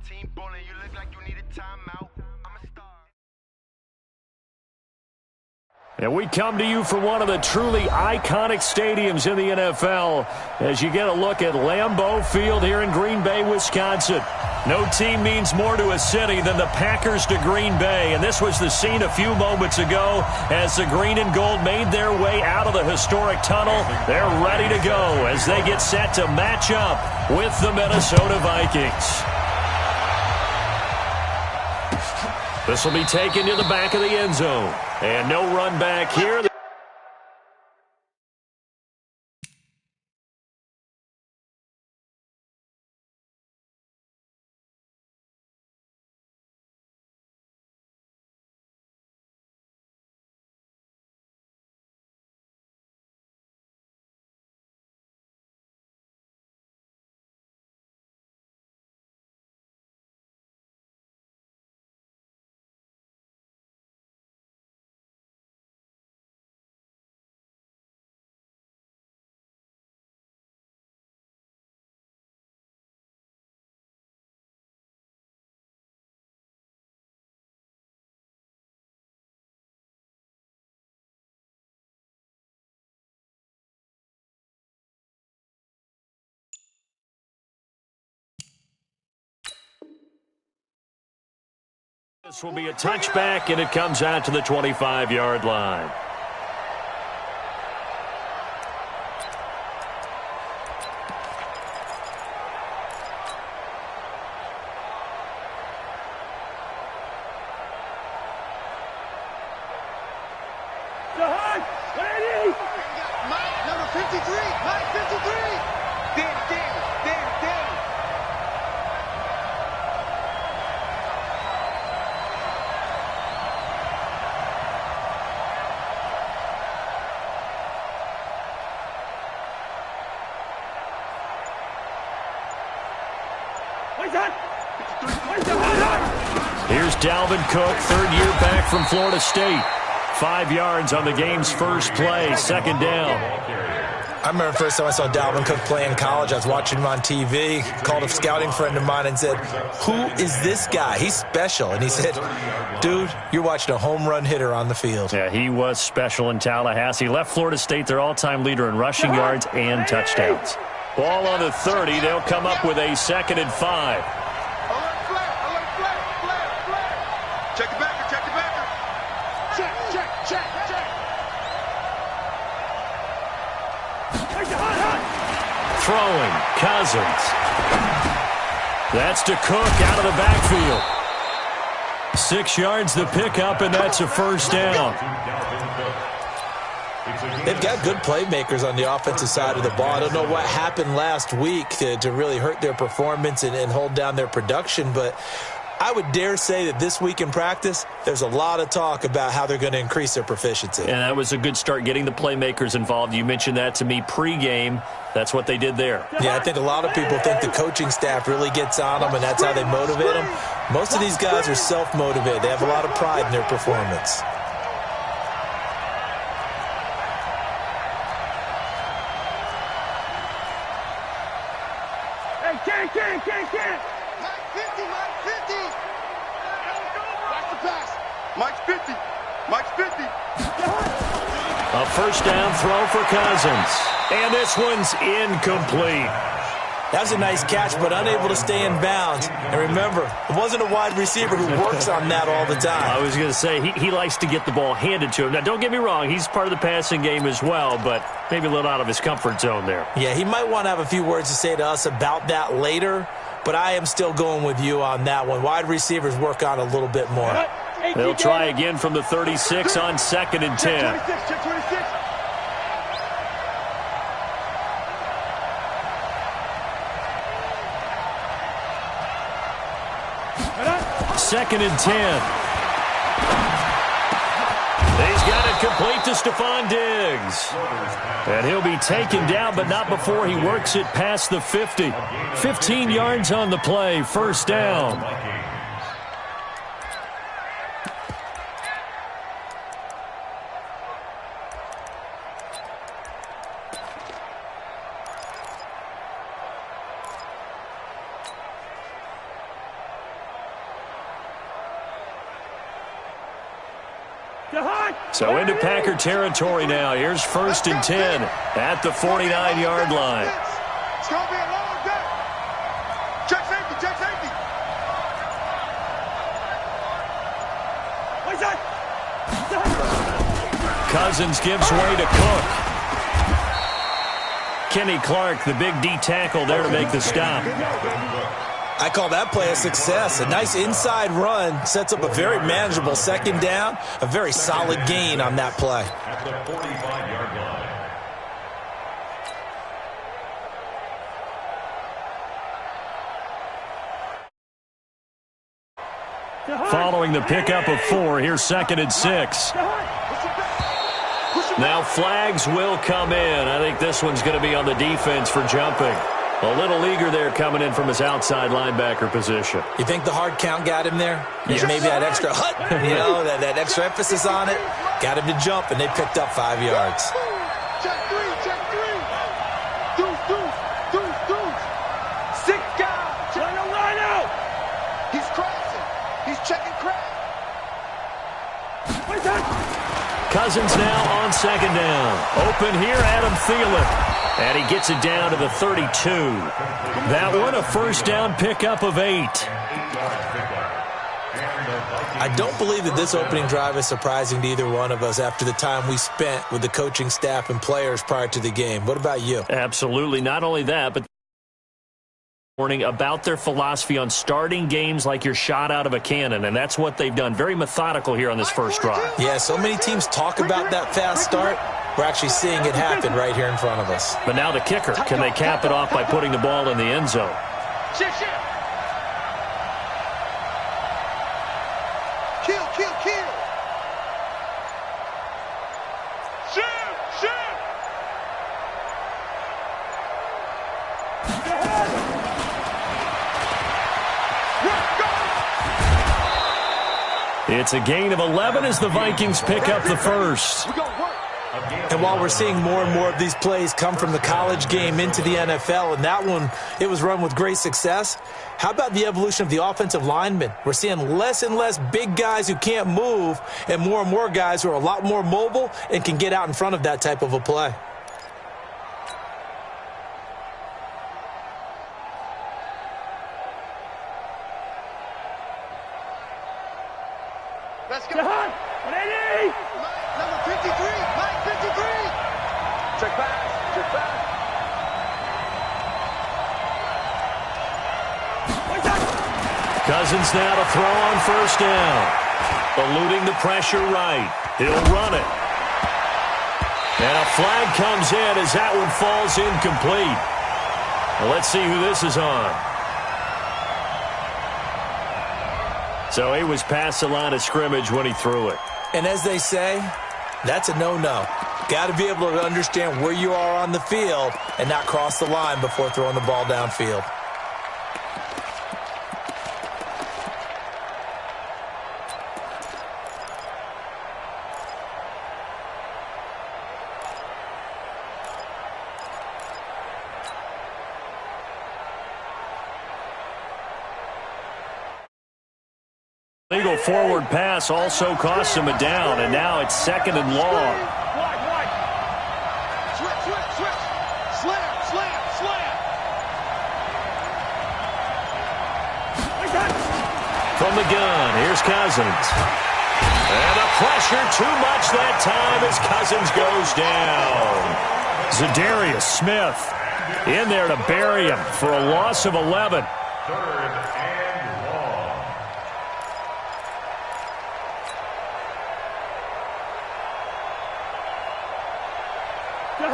team bowling, you look like you need a timeout. I'm a star. And we come to you from one of the truly iconic stadiums in the NFL as you get a look at Lambeau Field here in Green Bay, Wisconsin. No team means more to a city than the Packers to Green Bay, and this was the scene a few moments ago as the green and gold made their way out of the historic tunnel. They're ready to go as they get set to match up with the Minnesota Vikings. This will be taken to the back of the end zone. And no run back here. This will be a touchback, and it comes out to the 25-yard line. Number 53, Mike 53. Damn. Here's Dalvin Cook, third year back from Florida State. 5 yards on the game's first play, second down. I remember the first time I saw Dalvin Cook play in college. I was watching him on TV, called a scouting friend of mine and said, "Who is this guy? He's special." And he said, "Dude, you're watching a home run hitter on the field." Yeah, he was special in Tallahassee. Left Florida State their all-time leader in rushing yards and touchdowns. Ball on the 30. They'll come up with a 2nd and 5. Check the backer. Check. Throwing, Cousins. That's to Cook out of the backfield. 6 yards the pickup, and that's a first down. They've got good playmakers on the offensive side of the ball. I don't know what happened last week to really hurt their performance and hold down their production, but I would dare say that this week in practice, there's a lot of talk about how they're going to increase their proficiency. And that was a good start, getting the playmakers involved. You mentioned that to me pregame. That's what they did there. Yeah, I think a lot of people think the coaching staff really gets on them, and that's how they motivate them. Most of these guys are self-motivated. They have a lot of pride in their performance. Can't. Mike 50. Watch the pass. Mike's 50. A first down throw for Cousins. And this one's incomplete. That was a nice catch, but unable to stay in bounds. And remember, it wasn't a wide receiver who works on that all the time. I was going to say, he likes to get the ball handed to him. Now, don't get me wrong, he's part of the passing game as well, but maybe a little out of his comfort zone there. Yeah, he might want to have a few words to say to us about that later, but I am still going with you on that one. Wide receivers work on a little bit more. They'll try again from the 36 on 2nd and 10. Check 26. 2nd and 10. He's got it complete to Stephon Diggs. And he'll be taken down, but not before he works it past the 50. 15 yards on the play, first down. So into Packer territory now. Here's 1st and 10 at the 49-yard line. It's going to be a long day. Check safety, check safety. What's that? Cousins gives way to Cook. Kenny Clark, the big D tackle there to make the stop. I call that play a success. A nice inside run sets up a very manageable 2nd down. A very solid gain on that play. At the 45-yard line. Following the pickup of 4, here's 2nd and 6. Now flags will come in. I think this one's going to be on the defense for jumping. A little eager there coming in from his outside linebacker position. You think the hard count got him there? Yes. Maybe that extra that extra emphasis on it got him to jump, and they picked up 5 yards. Check 3, check 3. Deuce. 6 guys. Line out. He's crossing. He's checking crack. What's that? Cousins now on 2nd down. Open here, Adam Thielen. And he gets it down to the 32. That one, a 1st down pickup of 8. I don't believe that this opening drive is surprising to either one of us after the time we spent with the coaching staff and players prior to the game. What about you? Absolutely. Not only that, but about their philosophy on starting games like you're shot out of a cannon, and that's what they've done. Very methodical here on this first drive. Yeah, so many teams talk about that fast start. We're actually seeing it happen right here in front of us. But now the kicker. Can they cap it off by putting the ball in the end zone? Kill. Shoot. It's a gain of 11 as the Vikings pick up the 1st. And while we're seeing more and more of these plays come from the college game into the NFL, and that one, it was run with great success, how about the evolution of the offensive linemen? We're seeing less and less big guys who can't move and more guys who are a lot more mobile and can get out in front of that type of a play. Let's get on. Ready? Number 53. Mike 53. Check back. Cousins now to throw on 1st down. Eluding the pressure right. He'll run it. And a flag comes in as that one falls incomplete. Well, let's see who this is on. So he was past the line of scrimmage when he threw it. And as they say, that's a no-no. Got to be able to understand where you are on the field and not cross the line before throwing the ball downfield. Legal forward pass also costs him a down, and now it's 2nd and long. Switch. Slam. From the gun, here's Cousins. And the pressure too much that time as Cousins goes down. Zadarius Smith in there to bury him for a loss of 11. 3rd and long.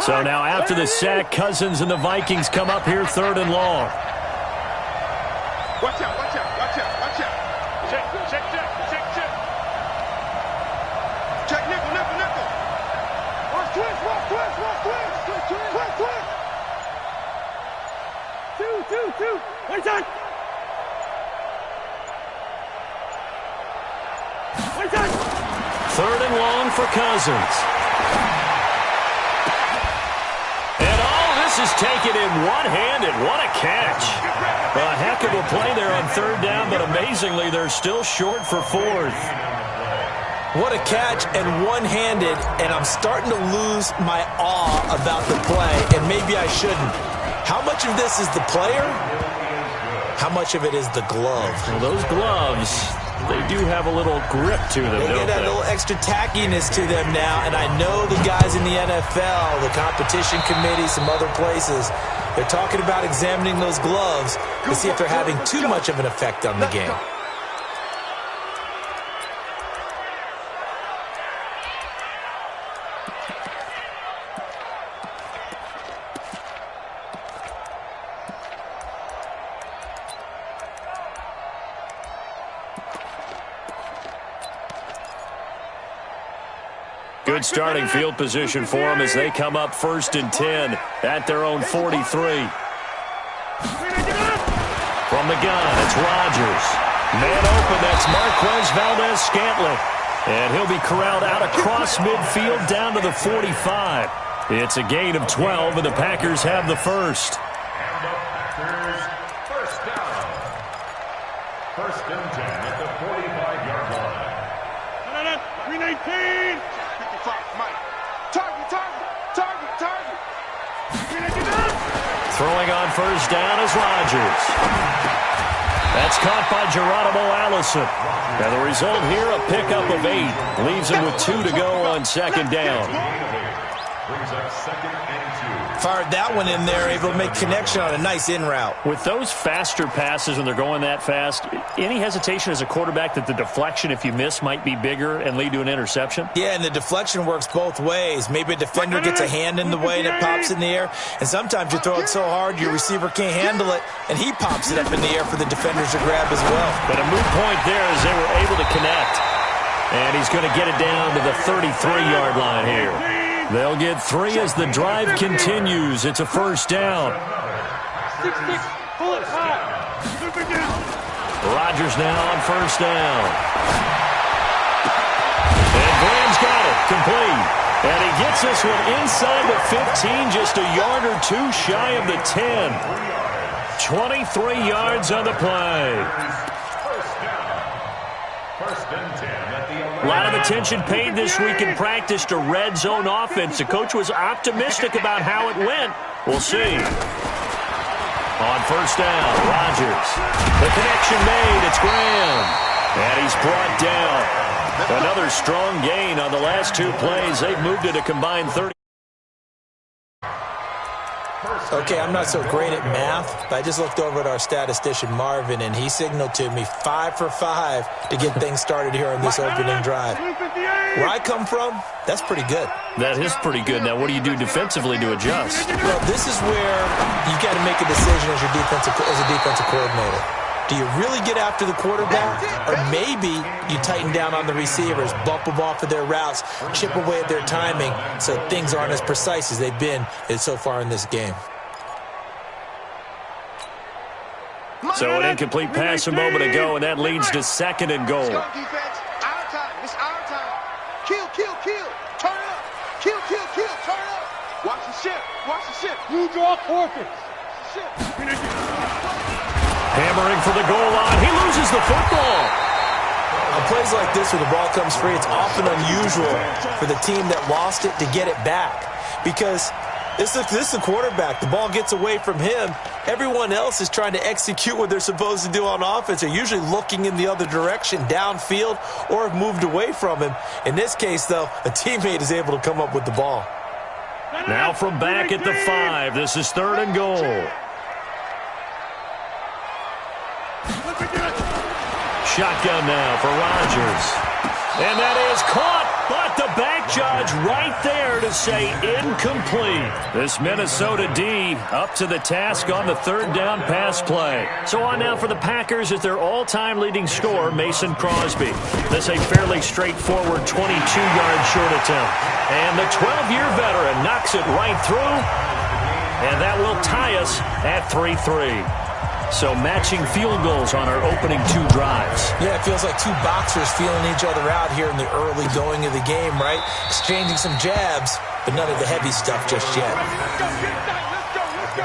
So now after the sack, Cousins and the Vikings come up here 3rd and long. Watch out. Check nickel. Watch twist. Two. What's that? 3rd and long for Cousins. And all this is taken in one-handed. What a catch. A heck of a play there on 3rd down, but amazingly, they're still short for 4th. What a catch, and one-handed, and I'm starting to lose my awe about the play, and maybe I shouldn't. How much of this is the player? How much of it is the glove? Well, those gloves, they do have a little grip to them, They don't get that little extra tackiness to them now, and I know the guys in the NFL, the competition committee, some other places, they're talking about examining those gloves to see if they're having too much of an effect on the game. Good starting field position for them as they come up 1st and 10 at their own 43. From the gun, it's Rodgers. Man open, that's Marquez Valdez-Scantling. And he'll be corralled out across midfield down to the 45. It's a gain of 12, and the Packers have the first. And the Packers, first down. 1st and 10 at the 45-yard line. 319. 55, Mike. Target. Throwing on 1st down is Rodgers. That's caught by Geronimo Allison. And the result here, a pickup of 8. Leaves him with 2 to go on 2nd down. Brings up 2nd and 2. Fired that one in there, able to make connection on a nice in route. With those faster passes when they're going that fast, any hesitation as a quarterback that the deflection, if you miss, might be bigger and lead to an interception? Yeah, and the deflection works both ways. Maybe a defender gets a hand in the way and it pops in the air, and sometimes you throw it so hard your receiver can't handle it, and he pops it up in the air for the defenders to grab as well. But a moot point there as they were able to connect. And he's going to get it down to the 33-yard line here. They'll get 3 as the drive continues. It's a 1st down. 6-6, pull it high. Rodgers now on 1st down. And Graham's got it, complete. And he gets this one inside the 15, just a yard or 2 shy of the 10. 23 yards on the play. First down. 1st and 10 at the 11. A lot of attention paid this week in practice to red zone offense. The coach was optimistic about how it went. We'll see. On 1st down, Rodgers. The connection made. It's Graham. And he's brought down. Another strong gain on the last 2 plays. They've moved it a combined 30. Okay, I'm not so great at math, but I just looked over at our statistician, Marvin, and he signaled to me 5 for 5 to get things started here on this opening drive. Where I come from, that's pretty good. That is pretty good. Now, what do you do defensively to adjust? Well, this is where you got to make a decision as a defensive coordinator. Do you really get after the quarterback, or maybe you tighten down on the receivers, bump them off of their routes, chip away at their timing so things aren't as precise as they've been so far in this game? So an incomplete pass a moment ago, and that leads to 2nd and goal. Let's go, defense. Our time. It's our time. Kill. Turn up. Kill. Turn up. Watch the ship. You draw forfeit. Ship. Hammering for the goal line. He loses the football. On plays like this where the ball comes free, it's often unusual for the team that lost it to get it back. Because this is the quarterback. The ball gets away from him. Everyone else is trying to execute what they're supposed to do on offense. They're usually looking in the other direction, downfield, or have moved away from him. In this case, though, a teammate is able to come up with the ball. Now from back at the 5, this is 3rd and goal. Shotgun now for Rodgers. And that is caught, but the back judge right there to say incomplete. This Minnesota D up to the task on the 3rd down pass play. So on now for the Packers is their all-time leading scorer, Mason Crosby. This a fairly straightforward 22-yard short attempt. And the 12-year veteran knocks it right through. And that will tie us at 3-3. So matching field goals on our opening 2 drives. Yeah, it feels like 2 boxers feeling each other out here in the early going of the game, right? Exchanging some jabs, but none of the heavy stuff just yet. Let's go.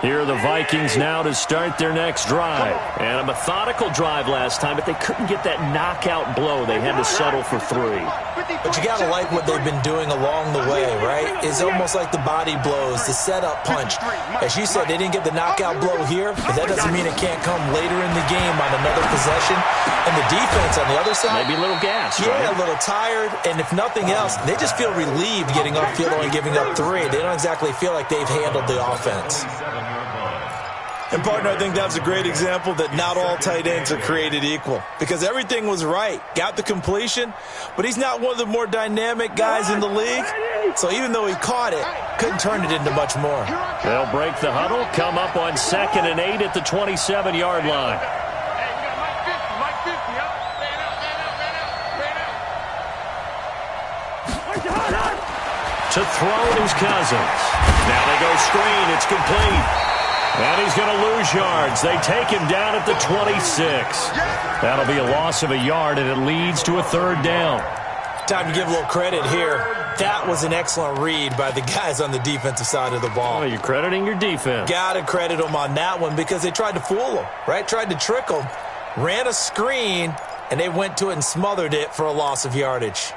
Here are the Vikings now to start their next drive. And a methodical drive last time, but they couldn't get that knockout blow. They had to settle for 3. But you got to like what they've been doing along the way, right? It's almost like the body blows, the setup punch. As you said, they didn't get the knockout blow here, but that doesn't mean it can't come later in the game on another possession. And the defense on the other side, maybe a little gas. Yeah, right? A little tired. And if nothing else, they just feel relieved getting upfield and giving up 3. They don't exactly feel like they've handled the offense. And, partner, I think that's a great example that not all tight ends are created equal, because everything was right. Got the completion, but he's not one of the more dynamic guys in the league. So even though he caught it, couldn't turn it into much more. They'll break the huddle, come up on 2nd and 8 at the 27-yard line. To throw is Cousins. Now they go screen. It's complete. And he's going to lose yards. They take him down at the 26. That'll be a loss of a yard, and it leads to a 3rd down. Time to give a little credit here. That was an excellent read by the guys on the defensive side of the ball. Oh, you're crediting your defense. Got to credit them on that one because they tried to fool them, right? Tried to trick them. Ran a screen, and they went to it and smothered it for a loss of yardage.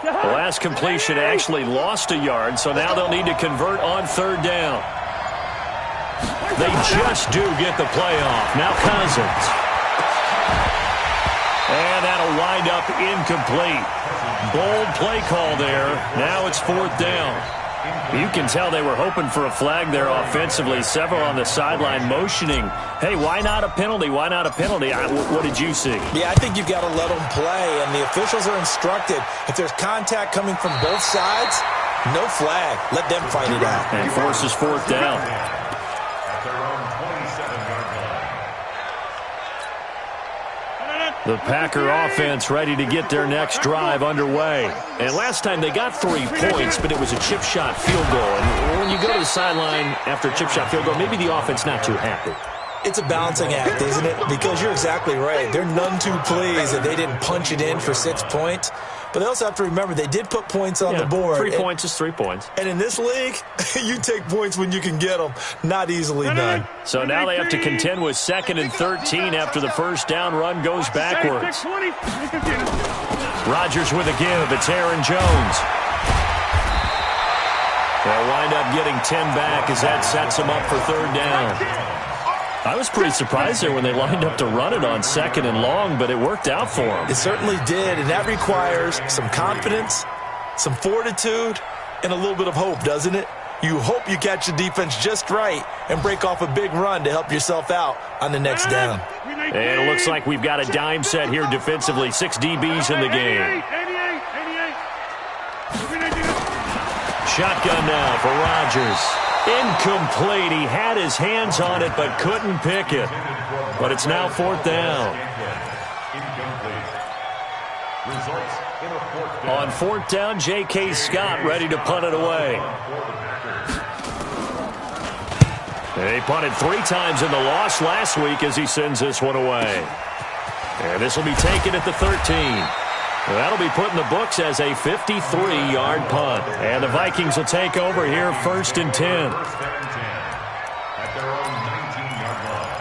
The last completion actually lost a yard, so now they'll need to convert on 3rd down. They just do get the play off. Now Cousins. And that'll wind up incomplete. Bold play call there. Now it's 4th down. You can tell they were hoping for a flag there offensively. Several on the sideline motioning, hey, why not a penalty? Why not a penalty? What did you see? Yeah, I think you've got to let them play, and the officials are instructed. If there's contact coming from both sides, no flag. Let them fight it out. And forces 4th down. At their own 27-yard line. The Packer offense ready to get their next drive underway. And last time they got 3 points, but it was a chip shot field goal. And when you go to the sideline after a chip shot field goal, maybe the offense not too happy. It's a balancing act, isn't it? Because you're exactly right. They're none too pleased that they didn't punch it in for 6 points. But they also have to remember they did put points on the board. 3 points is 3 points. And in this league, you take points when you can get them. Not easily done. So now they have to contend with 2nd and 13 after the first down run goes backwards. Rodgers with a give. It's Aaron Jones. They'll wind up getting 10 back as that sets them up for 3rd down. I was pretty surprised there when they lined up to run it on 2nd and long, but it worked out for them. It certainly did, and that requires some confidence, some fortitude, and a little bit of hope, doesn't it? You hope you catch the defense just right and break off a big run to help yourself out on the next down. And it looks like we've got a dime set here defensively. 6 DBs in the game. Shotgun now for Rodgers. Incomplete. He had his hands on it but couldn't pick it. But it's now 4th down. On 4th down, J.K. Scott ready to punt it away. They punted 3 times in the loss last week as he sends this one away. And this will be taken at the 13. That'll be put in the books as a 53-yard punt. And the Vikings will take over here 1st and 10. At their own 19-yard line.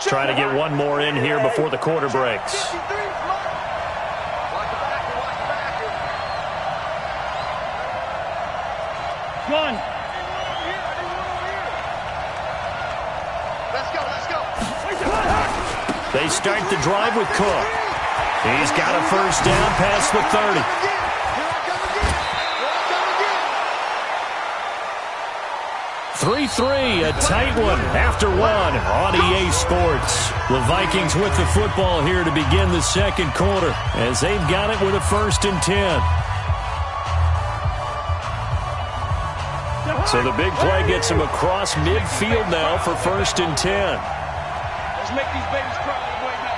Trying to get one more in here before the quarter breaks. One. Let's go. They start the drive with Cook. He's got a first down past the 30. 3-3, a tight one after one on EA Sports. The Vikings with the football here to begin the second quarter as they've got it with a 1st and 10. So the big play gets him across midfield now for 1st and 10. Let's make these babies cry all the way now.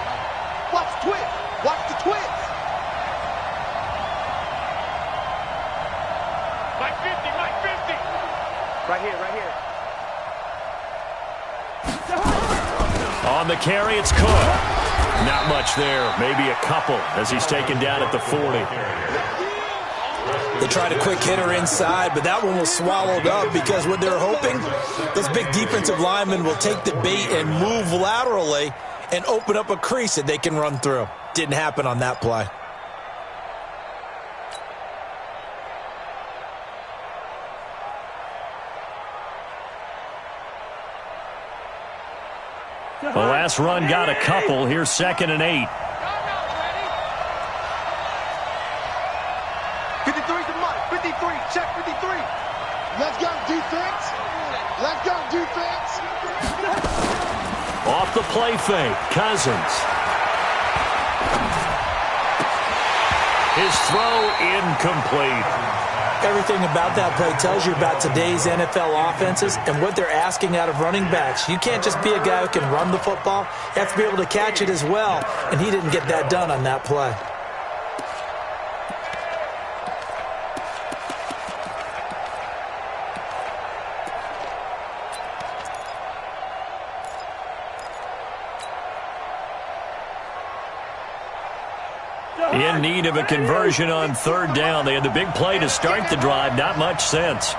Watch the twist. Watch the twist. Mike 50, Mike 50. Right here, right here. On the carry, it's Cook. Not much there. Maybe a couple as he's taken down at the 40. They tried a quick hitter inside, but that one was swallowed up because what they're hoping, those big defensive linemen will take the bait and move laterally and open up a crease that they can run through. Didn't happen on that play. The last run got a couple. Here's 2nd and 8. 53's the money. 53. Check 53. Let's go, defense. Let's go, defense. Off the play fake. Cousins. His throw incomplete. Everything about that play tells you about today's NFL offenses and what they're asking out of running backs. You can't just be a guy who can run the football. You have to be able to catch it as well, and he didn't get that done on that play. In need of a conversion on 3rd down. They had the big play to start the drive. Not much sense.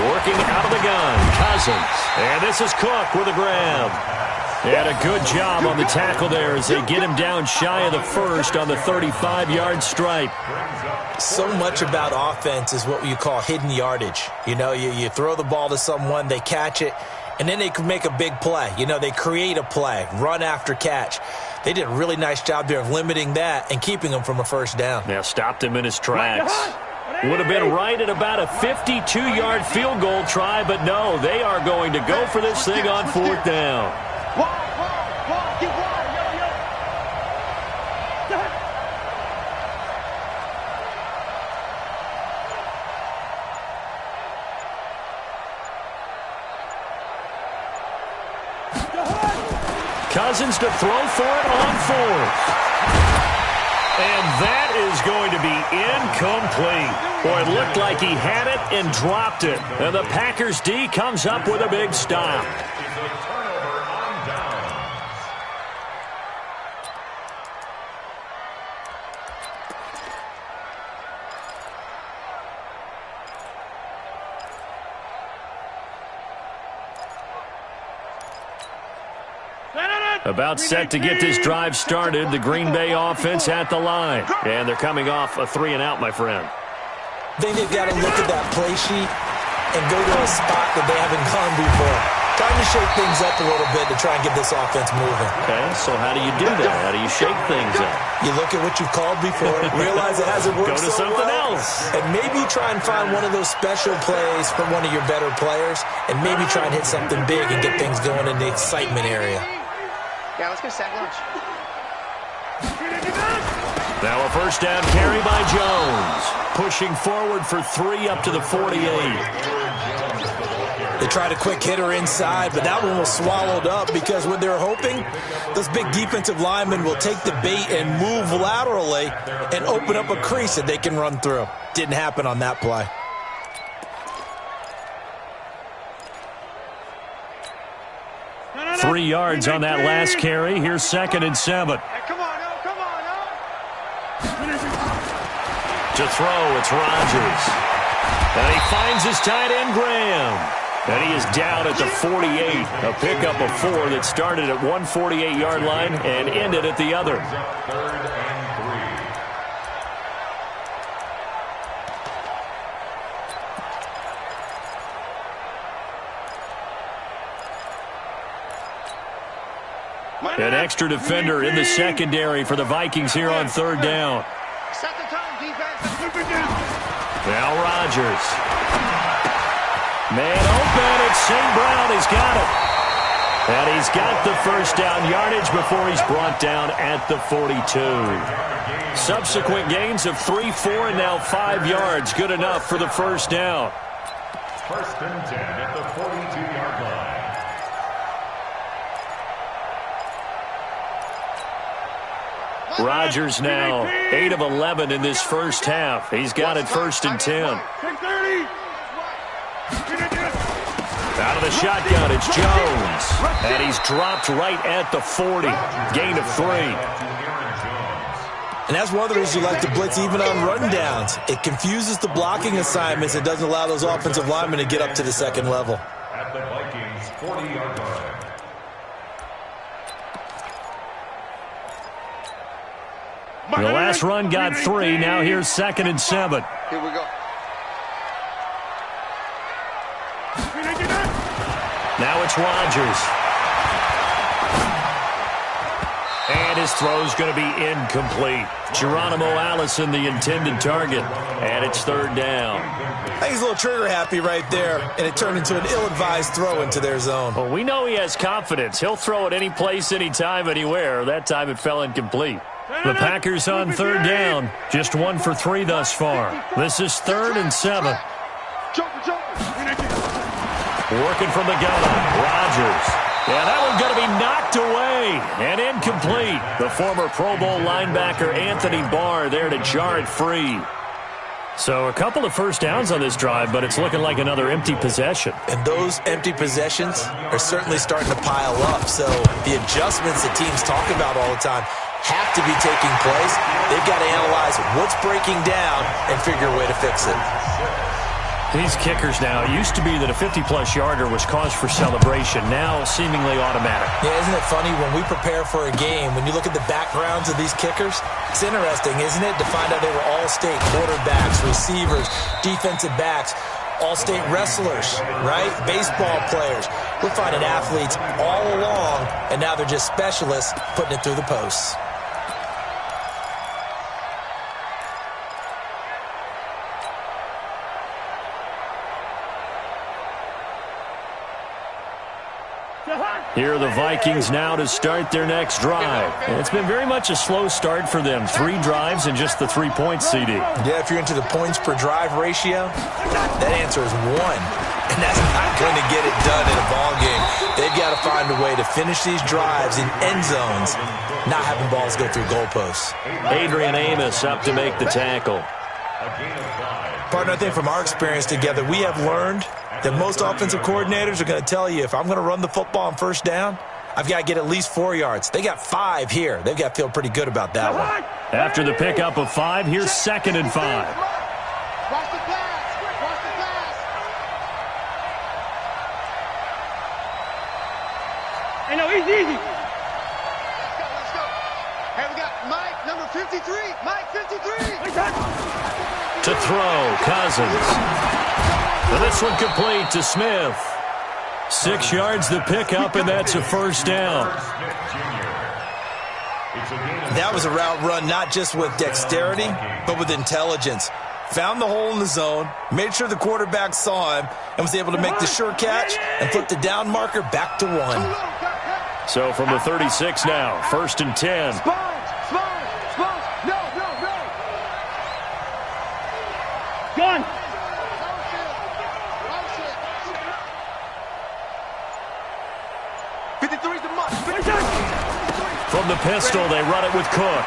Working out of the gun, Cousins. And this is Cook with a grab. And a good job on the tackle there as they get him down shy of the 1st on the 35-yard stripe. So much about offense is what you call hidden yardage. You know, you throw the ball to someone, they catch it, and then they can make a big play. You know, they create a play, run after catch. They did a really nice job there of limiting that and keeping him from a 1st down. Now stopped him in his tracks. Would have been right at about a 52-yard field goal try, but no, they are going to go for this thing on 4th down. Cousins to throw for it on 4th. And that is going to be incomplete. Boy, it looked like he had it and dropped it. And the Packers D comes up with a big stop. About set to get this drive started. The Green Bay offense at the line. And they're coming off a 3-and-out, my friend. I think they've got to look at that play sheet and go to a spot that they haven't gone before. Trying to shake things up a little bit to try and get this offense moving. Okay, so how do you do that? How do you shake things up? You look at what you've called before, realize it hasn't worked Go to so something well, else. and maybe try and find one of those special plays from one of your better players, and maybe try and hit something big and get things going in the excitement area. Yeah, let's go sack lunch. Now a 1st down carry by Jones. Pushing forward for 3 up to the 48. They tried a quick hitter inside, but that one was swallowed up because what they're hoping, those big defensive linemen will take the bait and move laterally and open up a crease that they can run through. Didn't happen on that play. No. 3 yards on that last carry. Here's 2nd and 7. Hey, come on, no, come on, no. To throw, it's Rodgers. And he finds his tight end, Graham. And he is down at the 48. A pickup of 4 that started at 148-yard line and ended at the other. 3rd and 3. An extra defender in the secondary for the Vikings here on 3rd down. Set the tone, defense. Now Rodgers. Man open, it's St. Brown. He's got it. And he's got the first down yardage before he's brought down at the 42. Subsequent gains of 3, 4, and now 5 yards. Good enough for the first down. First and 10 at the 42-yard line. Rodgers now 8 of 11 in this first half. He's got it first and 10. Out of the shotgun, it's Jones. And he's dropped right at the 40. Gain of 3. And that's one of the reasons you like to blitz even on rundowns. It confuses the blocking assignments. It doesn't allow those offensive linemen to get up to the second level. At the Vikings' 40-yard line. The last run got 3. Now here's 2nd and 7. Here we go. Now it's Rodgers. And his throw's going to be incomplete. Geronimo Allison, the intended target. And it's 3rd down. I think he's a little trigger happy right there, and it turned into an ill-advised throw into their zone. Well, we know he has confidence. He'll throw it any place, anytime, anywhere. That time it fell incomplete. The Packers on 3rd down. Just 1 for 3 thus far. This is 3rd and 7. Working from the gun. Rodgers. Yeah, that one's going to be knocked away and incomplete. The former Pro Bowl linebacker Anthony Barr there to jar it free. So a couple of first downs on this drive, but it's looking like another empty possession. And those empty possessions are certainly starting to pile up. So the adjustments that teams talk about all the time have to be taking place. They've got to analyze what's breaking down and figure a way to fix it. These kickers now, it used to be that a 50-plus yarder was cause for celebration. Now seemingly automatic. Yeah, isn't it funny when we prepare for a game, when you look at the backgrounds of these kickers, it's interesting, isn't it, to find out they were all-state quarterbacks, receivers, defensive backs, all-state wrestlers, right? Baseball players. We're finding athletes all along, and now they're just specialists putting it through the posts. Here are the Vikings now to start their next drive. And it's been very much a slow start for them. 3 drives and just the 3 points, CD. Yeah, if you're into the points per drive ratio, that answer is 1. And that's not going to get it done in a ball game. They've got to find a way to finish these drives in end zones, not having balls go through goalposts. Adrian Amos up to make the tackle. Partner, I think from our experience together, we have learned that most offensive coordinators are going to tell you, if I'm going to run the football on first down, I've got to get at least 4 yards. They got 5 here. They've got to feel pretty good about that one. After the pickup of 5, here's 2nd and 5. Watch the pass. Watch the pass. Hey, no, easy. Let's go. Hey, we got Mike, number 53. Mike, 53. To throw, Cousins. And this one complete to Smith. 6 yards the pickup, and that's a first down. That was a route run not just with dexterity, but with intelligence. Found the hole in the zone, made sure the quarterback saw him, and was able to make the sure catch and flip the down marker back to 1. So from the 36 now, 1st and 10. Gone. From the pistol, they run it with Cook.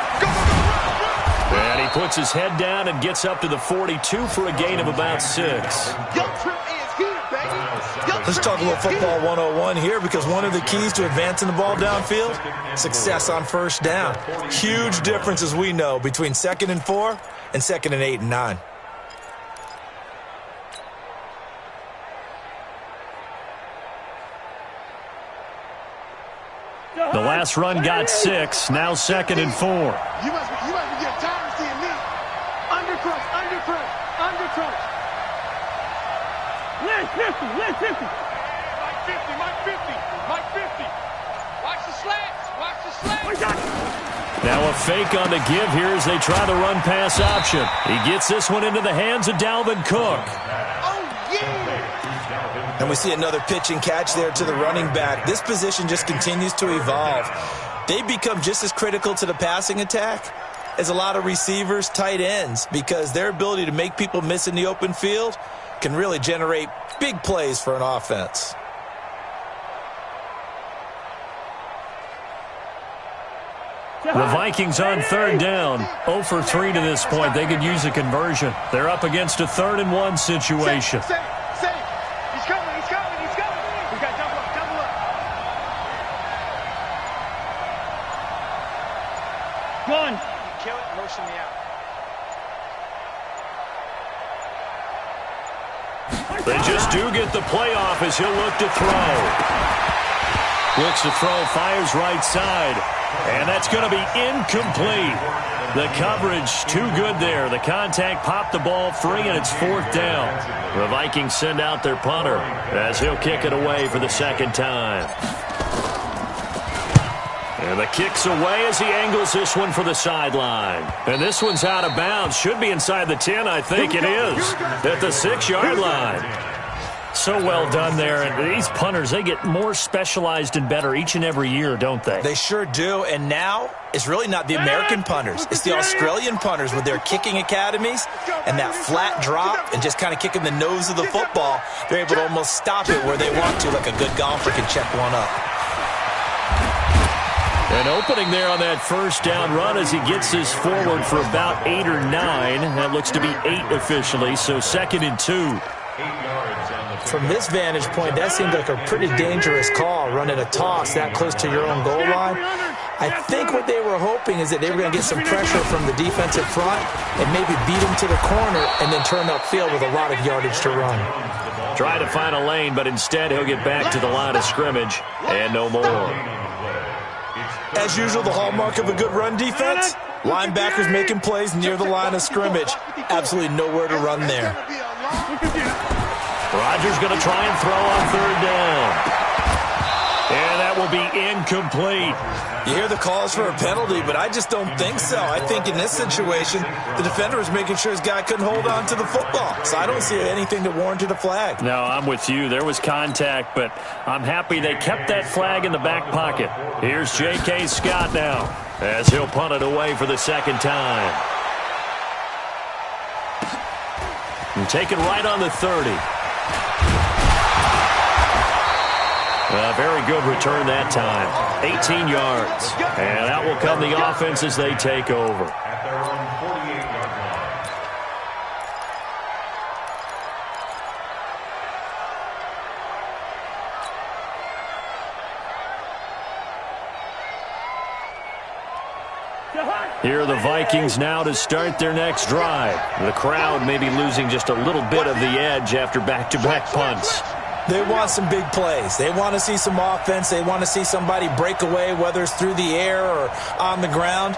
And he puts his head down and gets up to the 42 for a gain of about 6. Let's talk a little football 101 here, because one of the keys to advancing the ball downfield, success on first down. Huge difference, as we know, between 2nd and 4 and 2nd and 8 and 9. The last run got 6, now 2nd and 4. You must be getting tired of seeing me. Under crunch. Lynn 50. Mike 50. Watch the slats. Now a fake on the give here as they try the run pass option. He gets this one into the hands of Dalvin Cook. Oh, yeah. And we see another pitch and catch there to the running back. This position just continues to evolve. They become just as critical to the passing attack as a lot of receivers, tight ends, because their ability to make people miss in the open field can really generate big plays for an offense. The Vikings on third down, 0 for 3 to this point. They could use a conversion. They're up against a 3rd-and-1 situation. Safe. He's coming. We got double up. Gun. Kill it, motion me out. They just do get the playoff as he'll look to throw. Looks to throw, fires right side. And that's going to be incomplete. The coverage too good there. The contact popped the ball free, and it's 4th down. The Vikings send out their punter as he'll kick it away for the 2nd time. And the kick's away as he angles this one for the sideline. And this one's out of bounds. Should be inside the 10, I think it is. At the 6-yard line. So well done there. And these punters, they get more specialized and better each and every year, don't they? They sure do. And now it's really not the American punters. It's the Australian punters with their kicking academies and that flat drop and just kind of kicking the nose of the football. They're able to almost stop it where they want to, like a good golfer can check one up. An opening there on that 1st down run as he gets this forward for about 8 or 9. That looks to be 8 officially, so 2nd and 2. From this vantage point, that seemed like a pretty dangerous call, running a toss that close to your own goal line. I think what they were hoping is that they were going to get some pressure from the defensive front and maybe beat them to the corner and then turn upfield with a lot of yardage to run. Try to find a lane, but instead he'll get back to the line of scrimmage and no more. As usual, the hallmark of a good run defense, linebackers making plays near the line of scrimmage. Absolutely nowhere to run there. Rodgers going to try and throw on 3rd down. And that will be incomplete. You hear the calls for a penalty, but I just don't think so. I think in this situation, the defender was making sure his guy couldn't hold on to the football. So I don't see anything that warranted a flag. No, I'm with you. There was contact, but I'm happy they kept that flag in the back pocket. Here's J.K. Scott now as he'll punt it away for the 2nd time. And take it right on the 30. A very good return that time. 18 yards. And out will come the offense as they take over. At their own 48-yard line. Here are the Vikings now to start their next drive. The crowd may be losing just a little bit of the edge after back-to-back punts. They want some big plays. They want to see some offense. They want to see somebody break away, whether it's through the air or on the ground.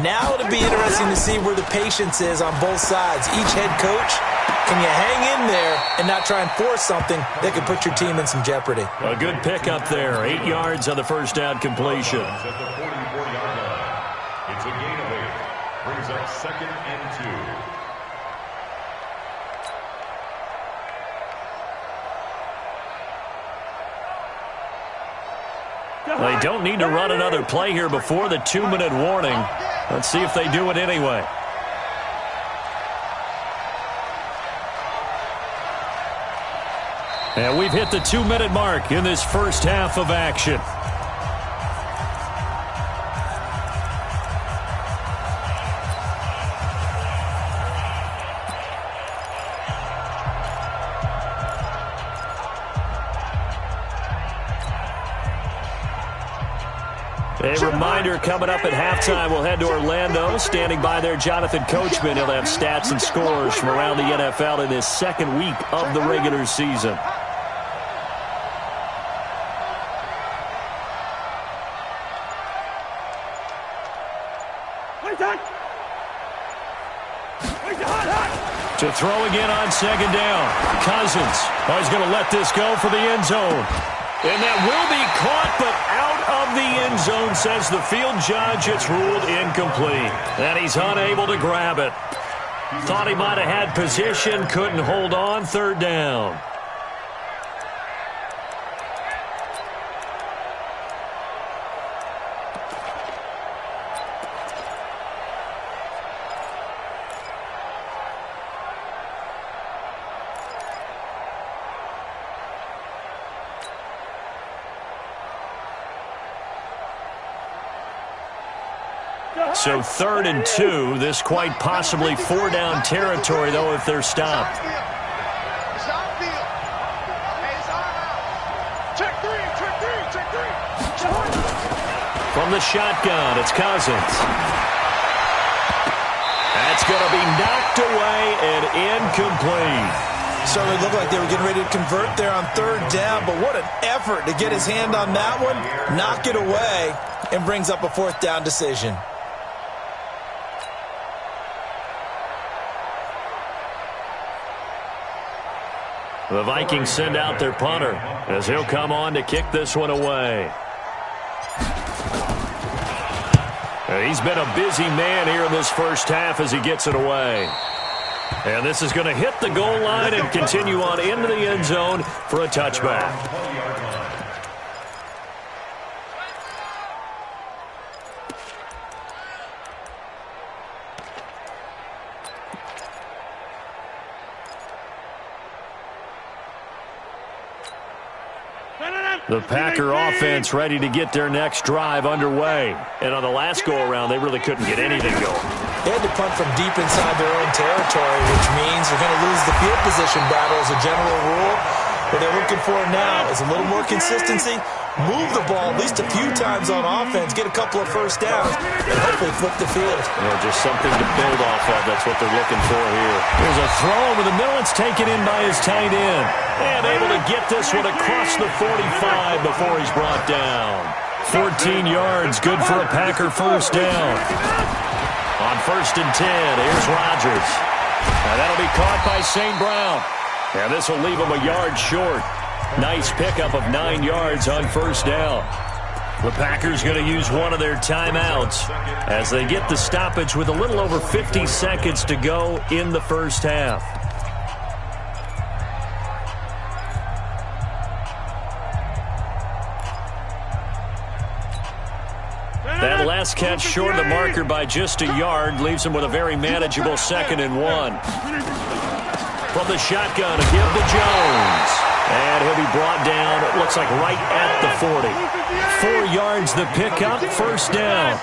Now it'll be interesting to see where the patience is on both sides. Each head coach, can you hang in there and not try and force something that could put your team in some jeopardy? A good pickup there. 8 yards on the 1st down completion. At the 44-yard line. It's a gain of 8. Brings up 2nd and 2. They don't need to run another play here before the 2-minute warning. Let's see if they do it anyway. And we've hit the 2-minute mark in this first half of action. A reminder, coming up at halftime, we'll head to Orlando. Standing by there, Jonathan Coachman. He'll have stats and scores from around the NFL in this 2nd week of the regular season. To throw again on 2nd down. Cousins. Oh, he's going to let this go for the end zone. And that will be caught, but out of the end zone, says the field judge. It's ruled incomplete. And he's unable to grab it. Thought he might have had position, couldn't hold on. 3rd down. So 3rd and 2. This quite possibly 4-down territory, though, if they're stopped. It's outfield. Hey, it's out. Check three. From the shotgun, it's Cousins. That's going to be knocked away and incomplete. Certainly looked like they were getting ready to convert there on 3rd down, but what an effort to get his hand on that one, knock it away, and brings up a 4th down decision. The Vikings send out their punter as he'll come on to kick this one away. He's been a busy man here in this first half as he gets it away. And this is going to hit the goal line and continue on into the end zone for a touchback. The Packer offense ready to get their next drive underway. And on the last go-around, they really couldn't get anything going. They had to punt from deep inside their own territory, which means they're going to lose the field position battle as a general rule. What they're looking for now is a little more consistency, move the ball at least a few times on offense, get a couple of first downs, and hopefully flip the field. Yeah, just something to build off of. That's what they're looking for here. Here's a throw over the middle. It's taken in by his tight end. And able to get this one across the 45 before he's brought down. 14 yards, good for a Packer first down. On 1st and 10, here's Rodgers. Now that'll be caught by St. Brown. And this will leave him a yard short. Nice pickup of 9 yards on 1st down. The Packers going to use one of their timeouts as they get the stoppage with a little over 50 seconds to go in the first half. That last catch short of the marker by just a yard leaves him with a very manageable 2nd and 1. From the shotgun, a give to Jones. And he'll be brought down, it looks like right at the 40. 4 yards the pickup, first down.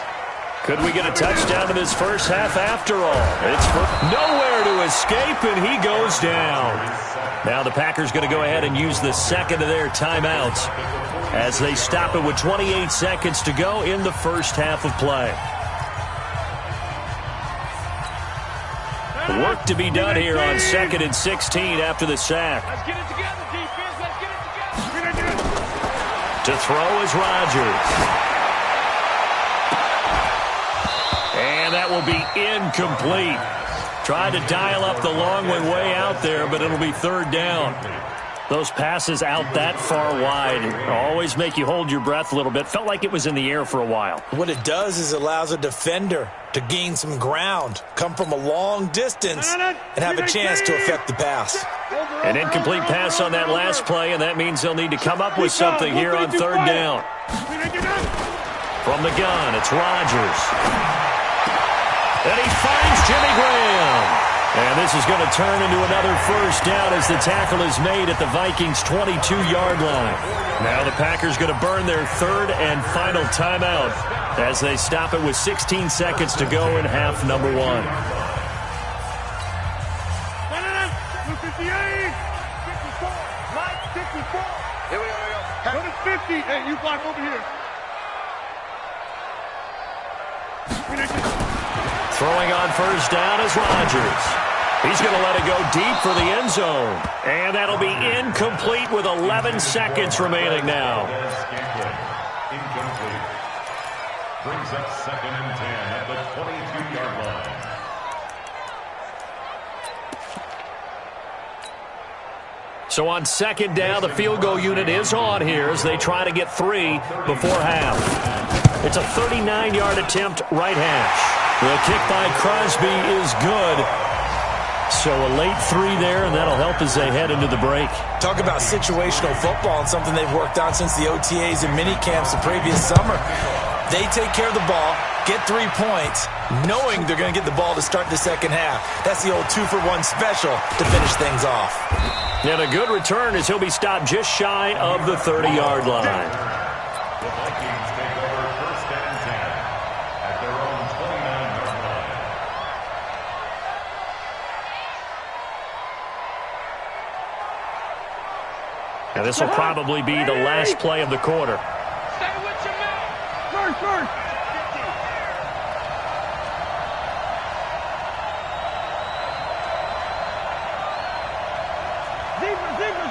Could we get a touchdown in this first half after all? It's nowhere to escape, and he goes down. Now the Packers going to go ahead and use the second of their timeouts as they stop it with 28 seconds to go in the first half of play. Work to be done here on 2nd and 16 after the sack. Let's get it together, defense. Let's get it together. To throw is Rodgers. And that will be incomplete. Tried to dial up the long one way out there, but it'll be 3rd down. Those passes out that far wide always make you hold your breath a little bit. Felt like it was in the air for a while. What it does is it allows a defender to gain some ground, come from a long distance, and have a chance to affect the pass. An incomplete pass on that last play, and that means they'll need to come up with something here on 3rd down. From the gun, it's Rodgers. And he finds Jimmy Graham. And this is going to turn into another first down as the tackle is made at the Vikings' 22-yard line. Now the Packers going to burn their 3rd and final timeout as they stop it with 16 seconds to go in half number 1. 58, 54, Mike, 54. Here we go. Go to 50. Hey, you block over here. Throwing on first down is Rodgers. He's going to let it go deep for the end zone. And that'll be incomplete with 11 seconds remaining now. Incomplete. Brings up 2nd and 10 at the 22-yard line. So on 2nd down, the field goal unit is on here as they try to get 3 before half. It's a 39-yard attempt right hash. The kick by Crosby is good. So a late 3 there, and that'll help as they head into the break. Talk about situational football and something they've worked on since the OTAs and mini camps the previous summer. They take care of the ball, get 3 points, knowing they're going to get the ball to start the second half. That's the old 2-for-1 special to finish things off. And a good return as he'll be stopped just shy of the 30-yard line. The Vikings take over 1st and 10 at their own And this will probably be the last play of the quarter. Stay with your man. First.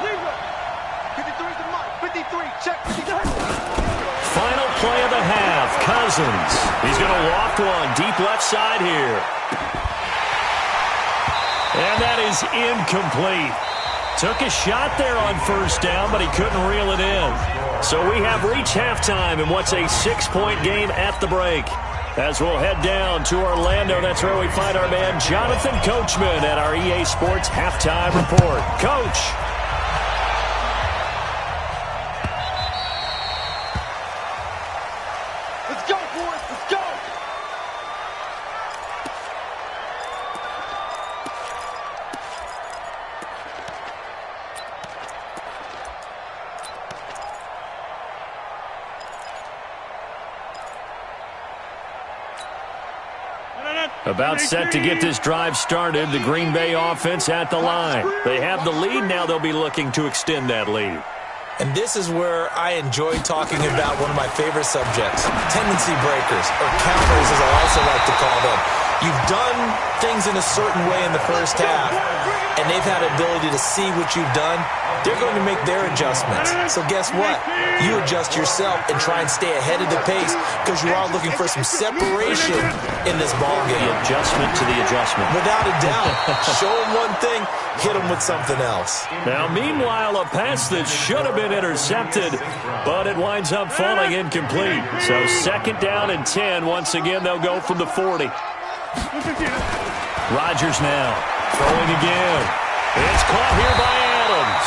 Zebra. 53's the mark. 53. Check. 53. Final play of the half. Cousins. He's going to loft one deep left side here. And that is incomplete. Took a shot there on first down, but he couldn't reel it in. So we have reached halftime in what's a 6-point game at the break. As we'll head down to Orlando, that's where we find our man Jonathan Coachman at our EA Sports Halftime Report. Coach. Let's go, boys. Let's go. About set to get this drive started. The Green Bay offense at the line. They have the lead. Now they'll be looking to extend that lead. And this is where I enjoy talking about one of my favorite subjects, tendency breakers, or counters as I also like to call them. You've done things in a certain way in the first half, and they've had ability to see what you've done. They're going to make their adjustments. So guess what? You adjust yourself and try and stay ahead of the pace because you are looking for some separation in this ballgame. The adjustment to the adjustment. Without a doubt. Show them one thing, hit them with something else. Now, meanwhile, a pass that should have been intercepted, but it winds up falling incomplete. So 2nd down and 10. Once again, they'll go from the 40. Rodgers now throwing again. It's caught here by Adams.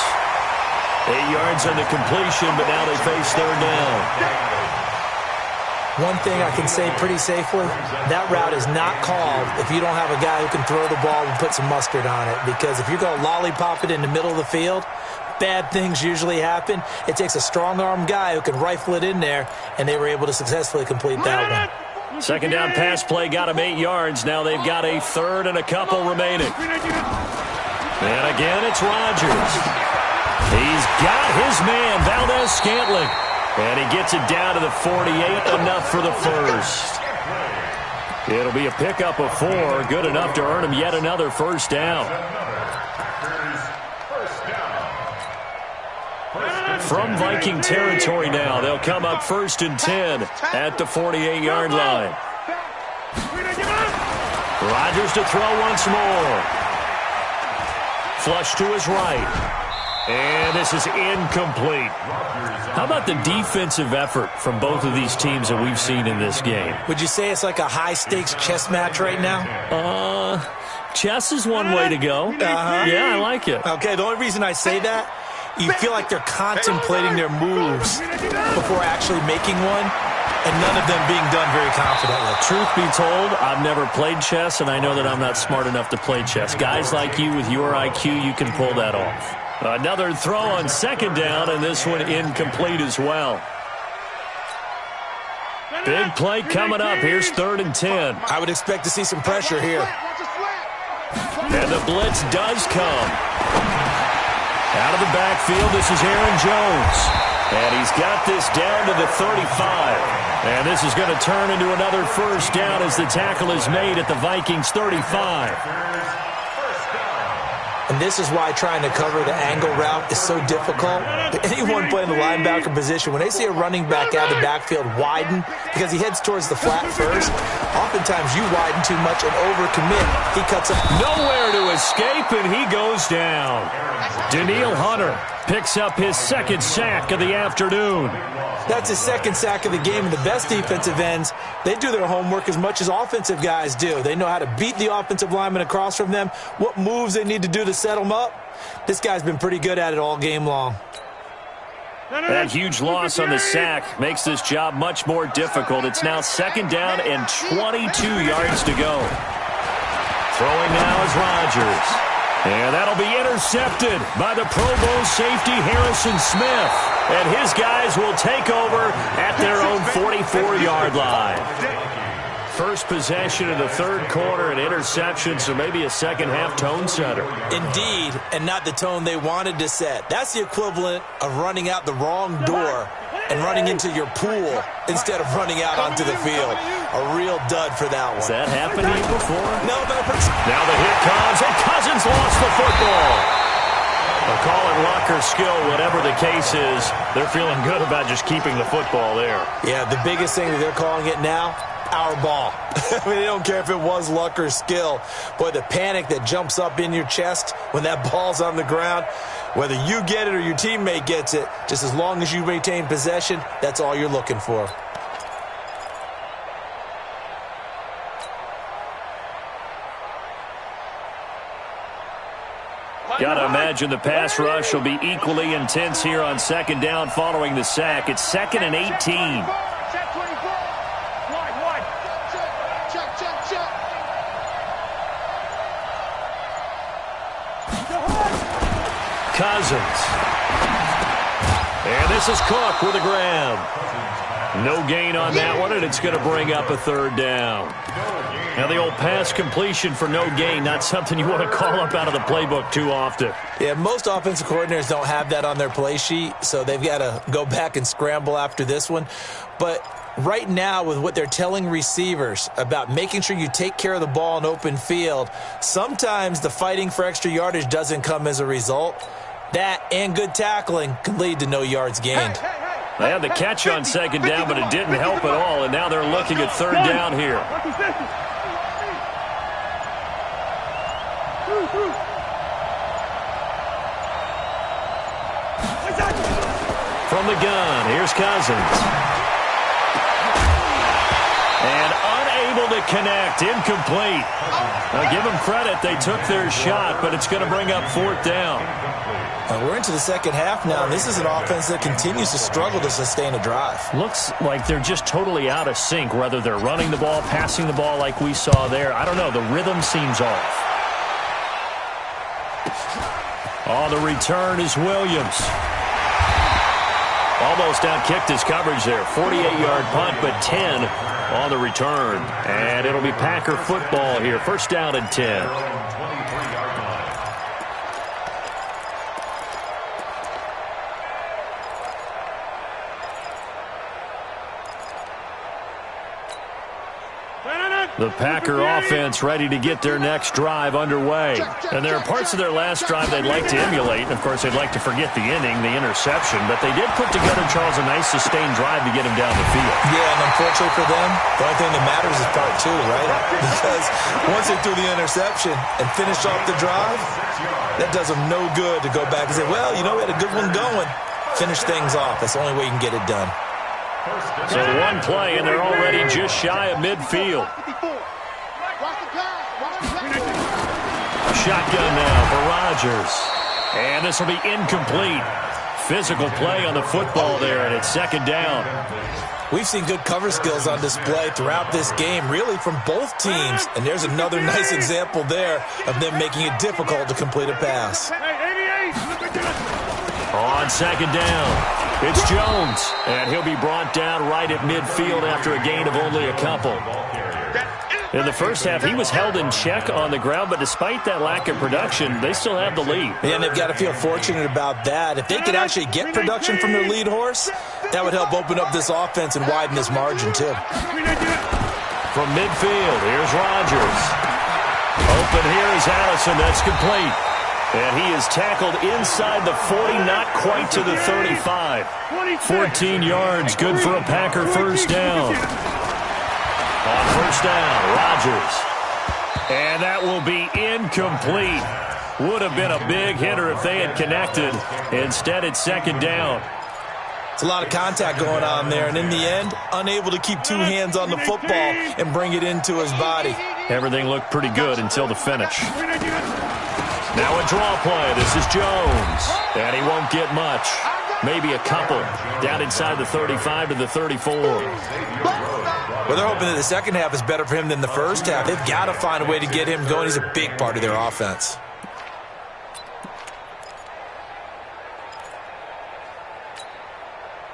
8 yards on the completion, but now they face 3rd down. One thing I can say pretty safely, that route is not called if you don't have a guy who can throw the ball and put some mustard on it. Because if you're going to lollipop it in the middle of the field, bad things usually happen. It takes a strong-arm guy who can rifle it in there, and they were able to successfully complete that one. 2nd down pass play got him 8 yards. Now they've got a 3rd and a couple remaining. And again, it's Rodgers. He's got his man, Valdez-Scantling. And he gets it down to the 48, enough for the first. It'll be a pickup of 4, good enough to earn him yet another first down. From Viking territory now, they'll come up 1st and 10 at the 48-yard line. Rodgers to throw once more. Flush to his right. And this is incomplete. How about the defensive effort from both of these teams that we've seen in this game? Would you say it's like a high-stakes chess match right now? Chess is one way to go. Yeah, I like it. Okay, the only reason I say that, you feel like they're contemplating their moves before actually making one, and none of them being done very confidently. Truth be told, I've never played chess, and I know that I'm not smart enough to play chess. Guys like you with your IQ, you can pull that off. Another throw on 2nd down, and this one incomplete as well. Big play coming up. Here's 3rd and 10. I would expect to see some pressure here. And the blitz does come. Out of the backfield, this is Aaron Jones. And he's got this down to the 35. And this is going to turn into another first down as the tackle is made at the Vikings 35. And this is why trying to cover the angle route is so difficult. Anyone playing the linebacker position, when they see a running back out of the backfield widen, because he heads towards the flat first, oftentimes you widen too much and overcommit. He cuts up. Nowhere to escape, and he goes down. Daniil Hunter picks up his 2nd sack of the afternoon. That's his 2nd sack of the game, and the best defensive ends, they do their homework as much as offensive guys do. They know how to beat the offensive lineman across from them, what moves they need to do to set them up. This guy's been pretty good at it all game long. That huge loss on the sack makes this job much more difficult. It's now 2nd down and 22 yards to go. Throwing now is Rodgers. And that'll be intercepted by the Pro Bowl safety Harrison Smith. And his guys will take over at their own 44-yard line. first possession of the third quarter, an interception, so maybe a second-half tone setter. Indeed, and not the tone they wanted to set. That's the equivalent of running out the wrong door and running into your pool instead of running out onto the field. A real dud for that one. Has that happened to you before? No, but now the hit comes, and Cousins lost the football. They'll call it luck or skill, whatever the case is. They're feeling good about just keeping the football there. Yeah, the biggest thing that they're calling it now, our ball. I mean, they don't care if it was luck or skill. Boy, the panic that jumps up in your chest when that ball's on the ground, whether you get it or your teammate gets it, just as long as you maintain possession, that's all you're looking for. Got to imagine the pass rush will be equally intense here on second down following the sack. It's 2nd and 18. Check 24. Wide. Check. Cousins. And this is Cook with a grab. No gain on that one, and it's going to bring up a third down. Now, the old pass completion for no gain, not something you want to call up out of the playbook too often. Yeah, most offensive coordinators don't have that on their play sheet, so they've got to go back and scramble after this one. But right now, with what they're telling receivers about making sure you take care of the ball in open field, sometimes the fighting for extra yardage doesn't come as a result. That and good tackling can lead to no yards gained. They had the catch on second down, but it didn't help at all, and now they're looking at third down here. From the gun, here's Cousins. And unable to connect, incomplete. Now give them credit, they took their shot, but it's going to bring up fourth down. We're into the second half now, and this is an offense that continues to struggle to sustain a drive. Looks like they're just totally out of sync, whether they're running the ball, passing the ball like we saw there. I don't know, the rhythm seems off. Oh, the return is Williams. Almost outkicked his coverage there. 48-yard punt, but 10 on the return. And it'll be Packer football here. First down and 10. The Packer offense ready to get their next drive underway. And there are parts of their last drive they'd like to emulate. And, of course, they'd like to forget the inning, the interception. But they did put together, Charles, a nice sustained drive to get him down the field. Yeah, and unfortunately for them, the only thing that matters is part two, right? Because once they threw the interception and finished off the drive, that does them no good to go back and say, well, you know, we had a good one going. Finish things off. That's the only way you can get it done. So one play, and they're already just shy of midfield. Shotgun now for Rodgers. And this will be incomplete. Physical play on the football there, and it's second down. We've seen good cover skills on display throughout this game, really from both teams. And there's another nice example there of them making it difficult to complete a pass. On second down, it's Jones. And he'll be brought down right at midfield after a gain of only a couple. In the first half, he was held in check on the ground, but despite that lack of production, they still have the lead. And they've got to feel fortunate about that. If they could actually get production from their lead horse, that would help open up this offense and widen this margin, too. From midfield, here's Rodgers. Open here is Allison. That's complete. And he is tackled inside the 40, not quite to the 35. 14 yards, good for a Packer first down. On first down, Rodgers. And that will be incomplete. Would have been a big hitter if they had connected. Instead, it's second down. It's a lot of contact going on there, and in the end, unable to keep two hands on the football and bring it into his body. Everything looked pretty good until the finish. Now a draw play. This is Jones. And he won't get much. Maybe a couple. Down inside the 35 to the 34. Well, they're hoping that the second half is better for him than the first half. They've got to find a way to get him going. He's a big part of their offense.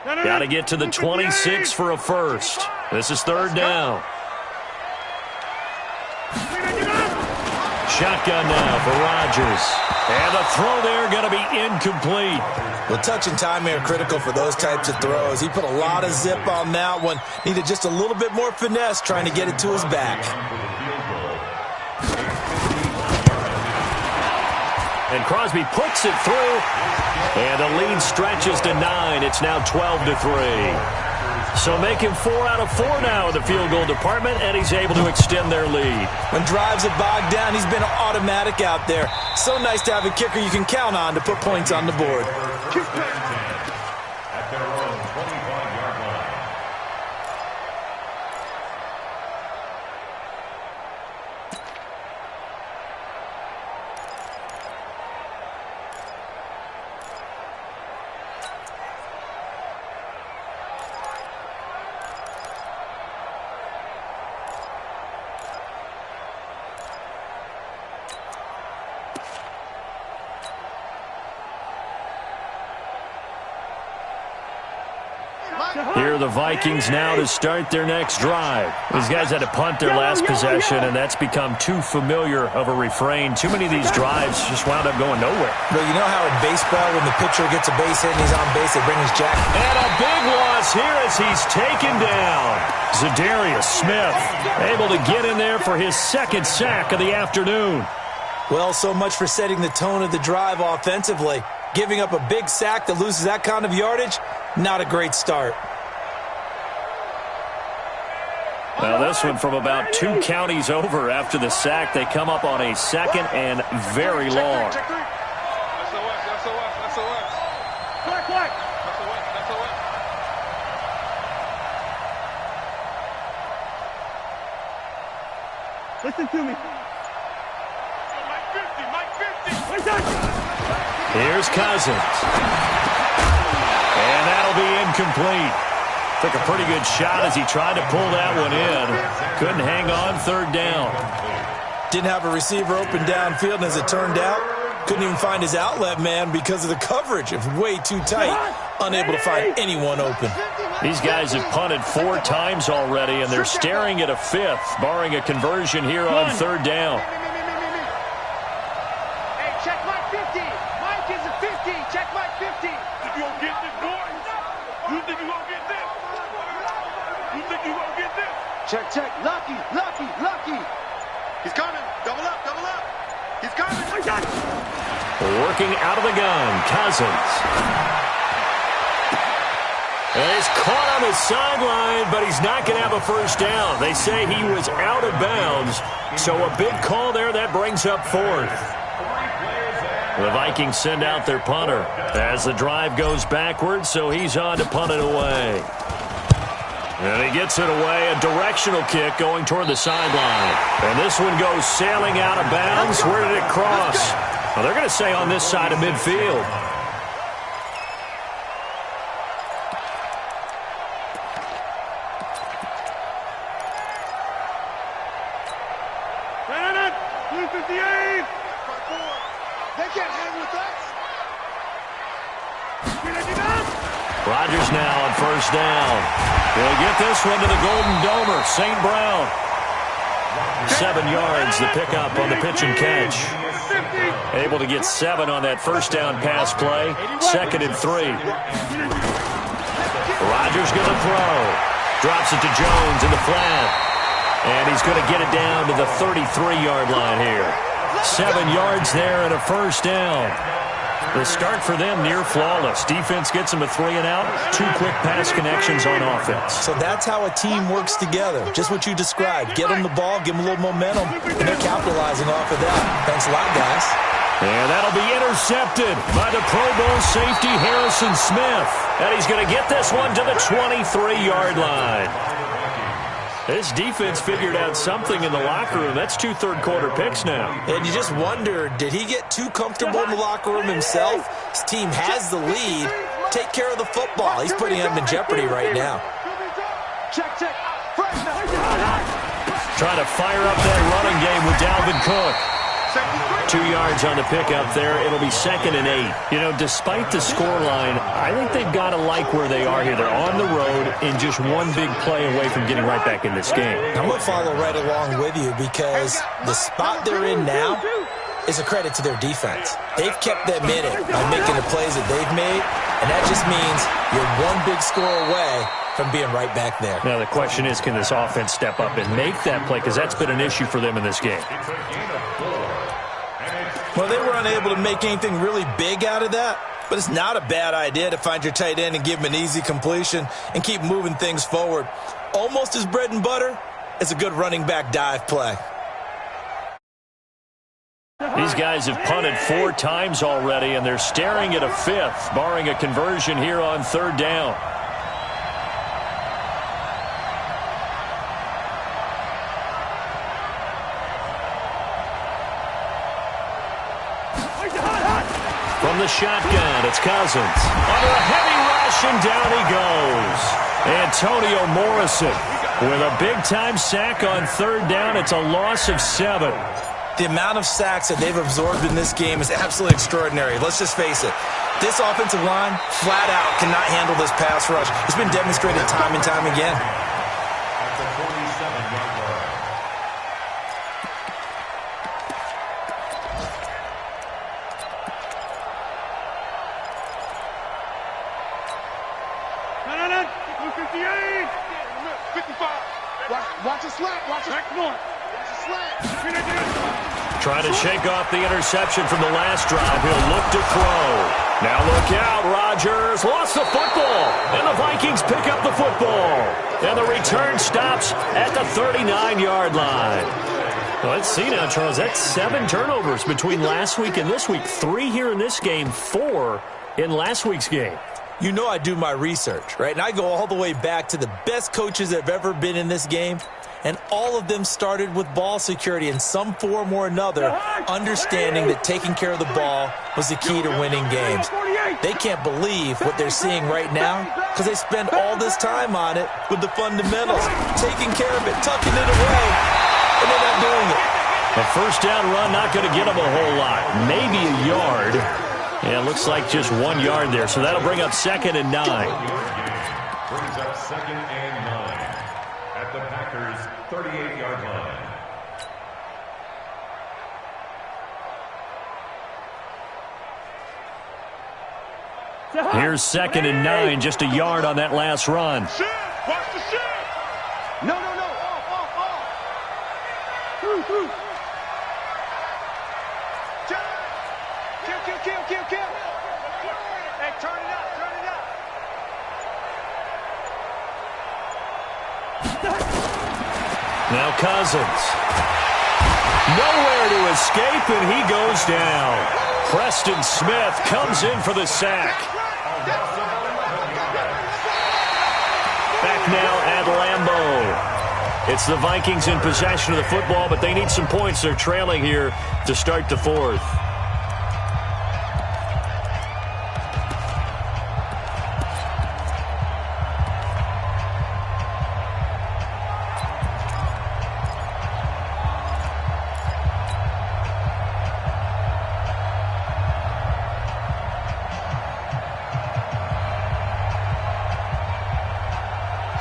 Got to get to the 26 for a first. This is third down. Shotgun now for Rodgers. And the throw there going to be incomplete. Well, touch and time are critical for those types of throws. He put a lot of zip on that one. Needed just a little bit more finesse trying to get it to his back. And Crosby puts it through. And the lead stretches to 9. It's now 12-3. So making 4 out of 4 now in the field goal department, and he's able to extend their lead. When drives are bogged down, he's been automatic out there. So nice to have a kicker you can count on to put points on the board. At their own 25-yard line. Here are the Vikings now to start their next drive. These guys had to punt their last possession, and that's become too familiar of a refrain. Too many of these drives just wound up going nowhere. But you know how in baseball, when the pitcher gets a base hit and he's on base, they bring his jacket. And a big loss here as he's taken down. Zadarius Smith able to get in there for his second sack of the afternoon. Well, so much for setting the tone of the drive offensively. Giving up a big sack that loses that kind of yardage, not a great start. Well, this one from about 2 counties over after the sack. They come up on a second and very long. Check 3. SOS. Quick. SOS. Listen to me. Mike 50. Here's Cousins. And that'll be incomplete. Took a pretty good shot as he tried to pull that one in. Couldn't hang on, third down. Didn't have a receiver open downfield, and as it turned out, couldn't even find his outlet man because of the coverage. It was way too tight. Unable to find anyone open. These guys have punted 4 times already, and they're staring at a 5th, barring a conversion here on third down. Hey, check Mike 50. Mike is a 50. Check Mike 50. You gonna get this, boy? You think you gonna get this? You think you gonna get this? Check. Lucky. He's coming. Double up. He's coming. Working out of the gun, Cousins. And he's caught on the sideline, but he's not going to have a first down. They say he was out of bounds, so a big call there. That brings up 4th. The Vikings send out their punter as the drive goes backwards, so he's on to punt it away. And he gets it away, a directional kick going toward the sideline. And this one goes sailing out of bounds. Where did it cross? Well, they're going to say on this side of midfield. They can't hang with us. Rodgers now on first down. He'll get this one to the Golden Domer, St. Brown. 7 yards, the pickup on the pitch and catch. Able to get 7 on that first down pass play. 2nd and 3. Rodgers going to throw. Drops it to Jones in the flat. And he's going to get it down to the 33-yard line here. 7 yards there and a first down. The start for them near flawless. Defense gets them a 3 and out. 2 quick pass connections on offense. So that's how a team works together. Just what you described. Get them the ball, give them a little momentum, and they're capitalizing off of that. Thanks a lot, guys. And that'll be intercepted by the Pro Bowl safety Harrison Smith. And he's going to get this one to the 23-yard line. This defense figured out something in the locker room. That's 2 third-quarter picks now. And you just wonder, did he get too comfortable in the locker room himself? His team has the lead. Take care of the football. He's putting them in jeopardy right now. Check. Trying to fire up that running game with Dalvin Cook. 2 yards on the pickup there. It'll be 2nd and 8. You know, despite the scoreline, I think they've got to like where they are here. They're on the road and just one big play away from getting right back in this game. I'm going to follow right along with you because the spot they're in now is a credit to their defense. They've kept them in it by making the plays that they've made, and that just means you're one big score away from being right back there. Now, the question is, can this offense step up and make that play? Because that's been an issue for them in this game. Well, they were unable to make anything really big out of that, but it's not a bad idea to find your tight end and give him an easy completion and keep moving things forward. Almost as bread and butter as a good running back dive play. These guys have punted 4 times already, and they're staring at a 5th, barring a conversion here on 3rd down. From the shotgun, it's Cousins. Under a heavy rush, and down he goes. Antonio Morrison with a big-time sack on 3rd down. It's a loss of 7. The amount of sacks that they've absorbed in this game is absolutely extraordinary. Let's just face it. This offensive line, flat out, cannot handle this pass rush. It's been demonstrated time and time again. At the 47-yard line. No. 58. 55. Watch it slant. Watch it. Watch it slant. Trying to shake off the interception from the last drive. He'll look to throw. Now look out. Rodgers lost the football. And the Vikings pick up the football. And the return stops at the 39-yard line. Well, let's see now, Charles. That's 7 turnovers between last week and this week. 3 here in this game, 4 in last week's game. You know I do my research, right? And I go all the way back to the best coaches that have ever been in this game. And all of them started with ball security in some form or another, understanding that taking care of the ball was the key to winning games. They can't believe what they're seeing right now because they spend all this time on it with the fundamentals, taking care of it, tucking it away, and they're not doing it. A first down run not going to get them a whole lot, maybe a yard. Yeah, it looks like just 1 yard there, so that'll bring up 2nd and 9. Brings up 2nd and 9 at the Packers' 38-yard line. Here's 2nd and 9, just a yard on that last run. Watch the shit. No. Off. Through. Kill. Hey, turn it up. Now Cousins. Nowhere to escape, and he goes down. Preston Smith comes in for the sack. Back now at Lambeau. It's the Vikings in possession of the football, but they need some points. They're trailing here to start the 4th.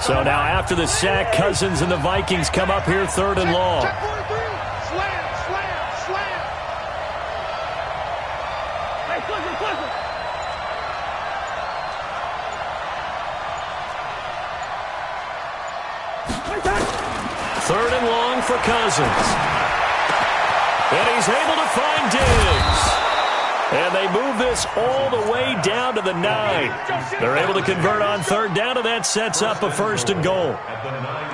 So now after the sack, Cousins and the Vikings come up here 3rd and long. Check 43. Slam. Hey, Clifford. 3rd and long for Cousins. And he's able to find Diggs. And they move this all the way down to the 9. They're able to convert on 3rd down, and that sets up a 1st and goal.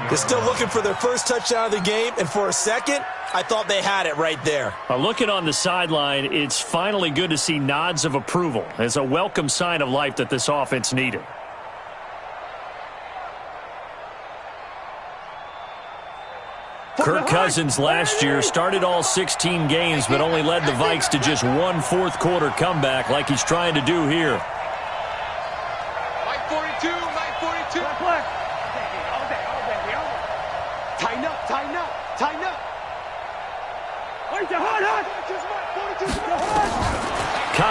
They're still looking for their first touchdown of the game, and for a second, I thought they had it right there. Looking on the sideline, it's finally good to see nods of approval as a welcome sign of life that this offense needed. Kirk Cousins last year started all 16 games but only led the Vikes to just 1 fourth-quarter comeback like he's trying to do here. Light 42. Tighten up. Hot.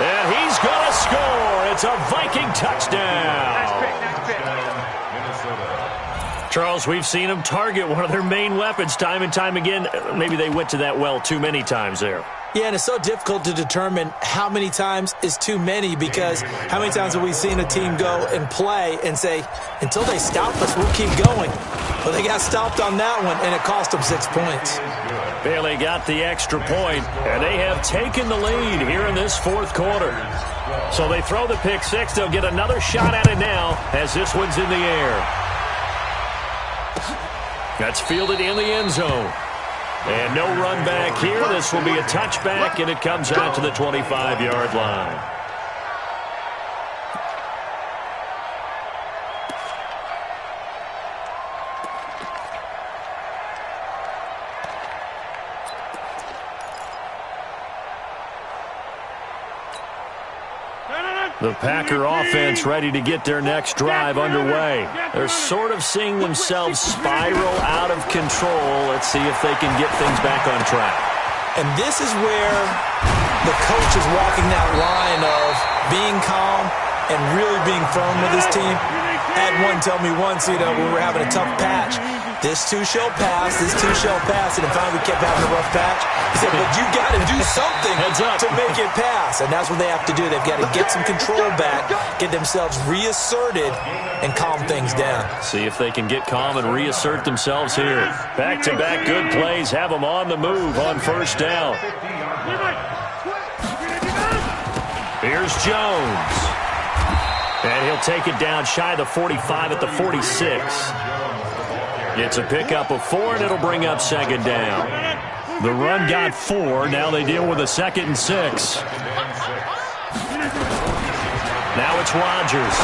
And he's going to score. It's a Viking touchdown. Nice pick. Minnesota. Charles, we've seen them target one of their main weapons time and time again. Maybe they went to that well too many times there. Yeah, and it's so difficult to determine how many times is too many, because how many times have we seen a team go and play and say, until they stop us, we'll keep going. Well, they got stopped on that one, and it cost them 6 points. Bailey got the extra point, and they have taken the lead here in this fourth quarter. So they throw the pick six. They'll get another shot at it now as this one's in the air. That's fielded in the end zone. And no run back here. This will be a touchback, and it comes out to the 25-yard line. The Packer offense ready to get their next drive underway. They're sort of seeing themselves spiral out of control. Let's see if they can get things back on track. And this is where the coach is walking that line of being calm and really being firm with his team. I had one tell me once, when we were having a tough patch, this too shall pass, this too shall pass, and finally we kept having a rough patch. He said, but you got to do something to make it pass, and that's what they have to do. They've got to get some control back, get themselves reasserted, and calm things down. See if they can get calm and reassert themselves here. Back-to-back good plays have them on the move on first down. Here's Jones. And he'll take it down shy of the 45 at the 46. It's a pickup of 4, and it'll bring up second down. The run got 4. Now they deal with a 2nd and 6. Now it's Rodgers.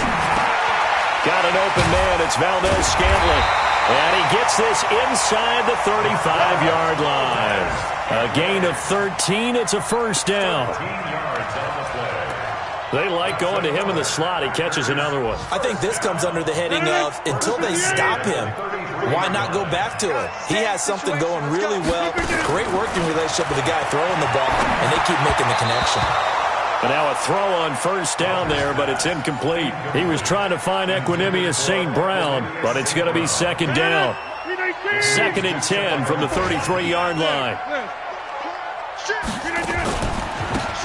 Got an open man. It's Valdez-Scantling. And he gets this inside the 35-yard line. A gain of 13. It's a first down. They like going to him in the slot. He catches another one. I think this comes under the heading of, until they stop him, why not go back to it? He has something going really well. Great working relationship with the guy throwing the ball, and they keep making the connection. And now a throw on first down there, but it's incomplete. He was trying to find Equinemius St. Brown, but it's going to be second down. 2nd and 10 from the 33-yard line.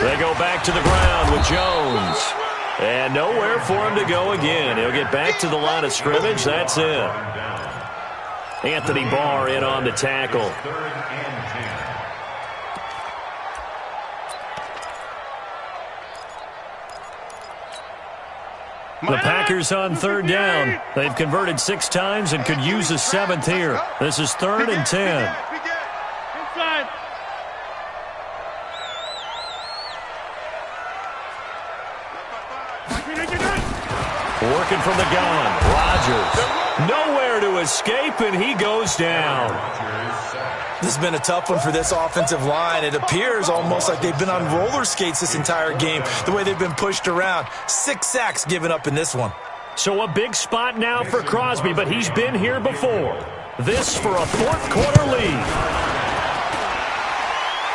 They go back to the ground with Jones. And nowhere for him to go again. He'll get back to the line of scrimmage. That's it. Anthony Barr in on the tackle. The Packers on third down. They've converted 6 times and could use a 7th here. This is 3rd and 10. Inside. Working from the gun. Rodgers. Nowhere to escape, and he goes down. This has been a tough one for this offensive line. It appears almost like they've been on roller skates this entire game, the way they've been pushed around. 6 sacks given up in this one. So a big spot now for Crosby, but he's been here before. This for a fourth-quarter lead.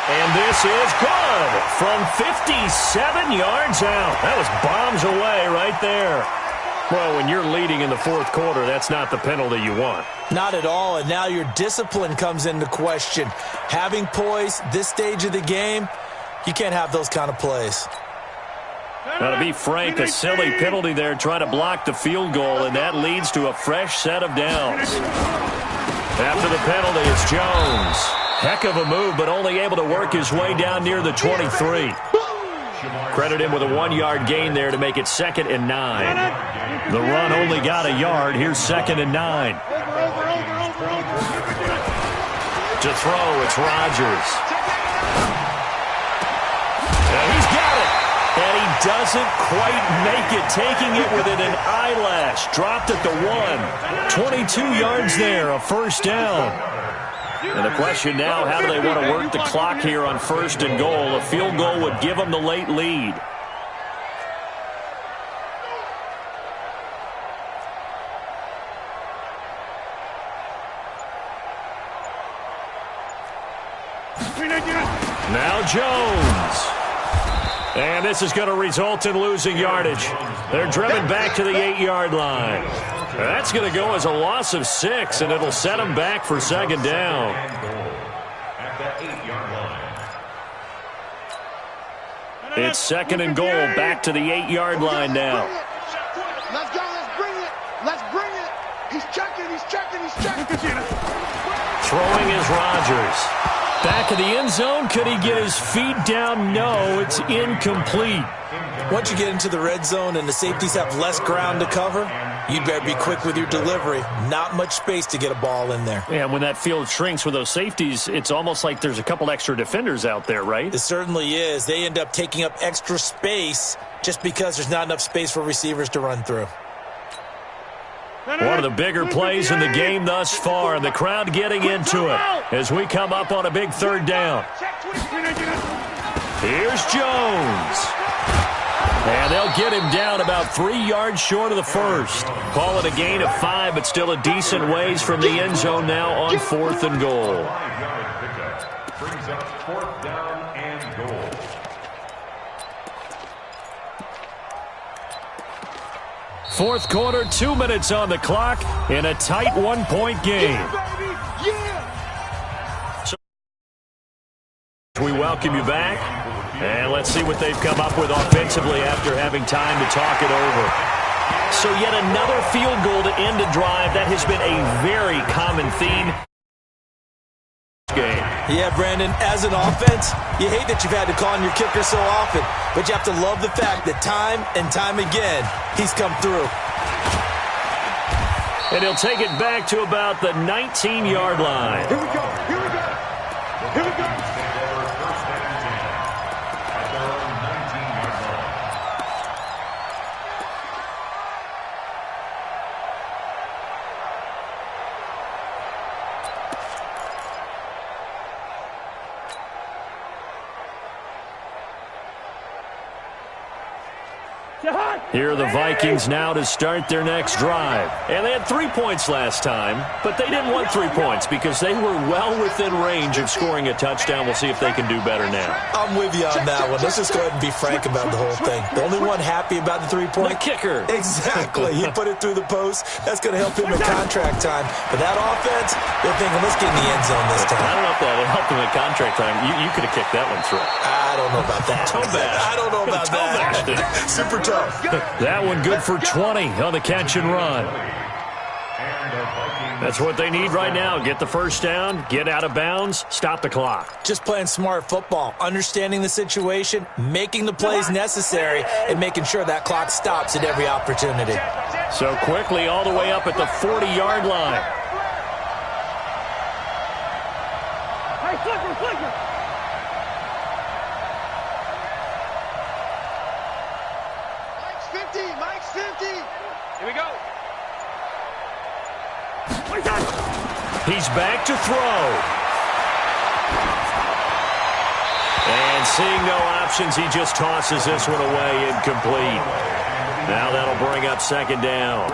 And this is good from 57 yards out. That was bombs away right there. Well, when you're leading in the fourth quarter, that's not the penalty you want. Not at all, and now your discipline comes into question. Having poise this stage of the game, you can't have those kind of plays. Now, to be frank, a silly penalty there trying to block the field goal, and that leads to a fresh set of downs. After the penalty, it's Jones. Heck of a move, but only able to work his way down near the 23. Credit him with a 1-yard gain there to make it 2nd and 9. The run only got a yard. Here's 2nd and 9. To throw, it's Rodgers. And he's got it. And he doesn't quite make it, taking it within an eyelash. Dropped at the 1. 22 yards there, a first down. And the question now, how do they want to work the clock here on 1st and goal? A field goal would give them the late lead. Now Jones. And this is going to result in losing yardage. They're driven back to the 8-yard line. That's going to go as a loss of 6, and it'll set them back for second down. At the 8-yard line. It's second and goal, back to the 8-yard line now. Let's go, let's bring it. Let's bring it. He's checking, he's checking, he's checking. Throwing is Rodgers. Back in the end zone, could he get his feet down? No, it's incomplete. Once you get into the red zone and the safeties have less ground to cover, you'd better be quick with your delivery. Not much space to get a ball in there. Yeah, when that field shrinks with those safeties, it's almost like there's a couple extra defenders out there, right? It certainly is. They end up taking up extra space just because there's not enough space for receivers to run through. One of the bigger plays in the game thus far, and the crowd getting into it as we come up on a big third down. Here's Jones. And they'll get him down about 3 yards short of the first. Call it a gain of 5, but still a decent ways from the end zone now on 4th and goal. 5-yard pickup brings up 4th down and goal. Fourth quarter, 2 minutes on the clock in a tight 1-point game. So we welcome you back, and let's see what they've come up with offensively after having time to talk it over. So yet another field goal to end a drive. That has been a very common theme. Game. Yeah, Brandon, as an offense, you hate that you've had to call on your kicker so often, but you have to love the fact that time and time again, he's come through. And he'll take it back to about the 19-yard line. Here we go, here we go, here we go. First and 10 at their own 19-yard line. Here are the Vikings now to start their next drive. And they had 3 points last time, but they didn't want 3 points because they were well within range of scoring a touchdown. We'll see if they can do better now. I'm with you on that one. Let's just go ahead and be frank about the whole thing. The only one happy about the 3-point? The kicker. Exactly. He put it through the post. That's going to help him in contract time. But that offense, they're thinking, let's get in the end zone this time. I don't know if that helped him at contract time. You could have kicked that one through. I don't know about that. I don't know about that. Super tough. That one good for 20 on the catch and run. That's what they need right now. Get the first down, get out of bounds, stop the clock. Just playing smart football, understanding the situation, making the plays necessary, and making sure that clock stops at every opportunity. So quickly all the way up at the 40-yard line. Hey, flicker. Mike's 50. Here we go. He's back to throw. And seeing no options, he just tosses this one away, incomplete. Now that'll bring up second down.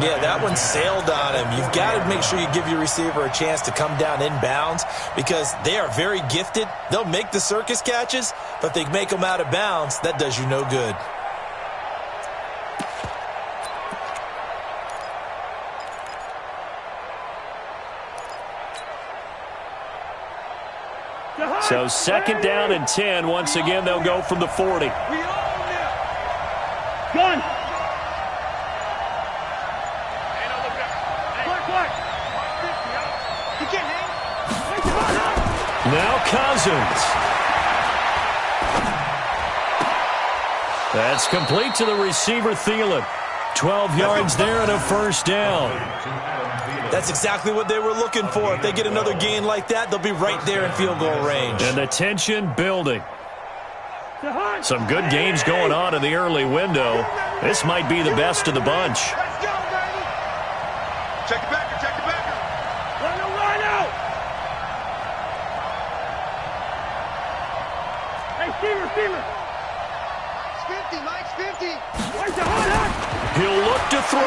Yeah, that one sailed on him. You've got to make sure you give your receiver a chance to come down inbounds because they are very gifted. They'll make the circus catches, but if they make them out of bounds, that does you no good. So second down and 10. Once again, they'll go from the 40. Gun. Now Cousins. That's complete to the receiver, Thielen. 12 yards there and a first down. That's exactly what they were looking for. If they get another gain like that, they'll be right there in field goal range. And the tension building. Some good games going on in the early window. This might be the best of the bunch. Let's go, baby. Check it back, check it back. Run out. Hey, receiver. Mike's 50. Where's the hot? He'll look to throw.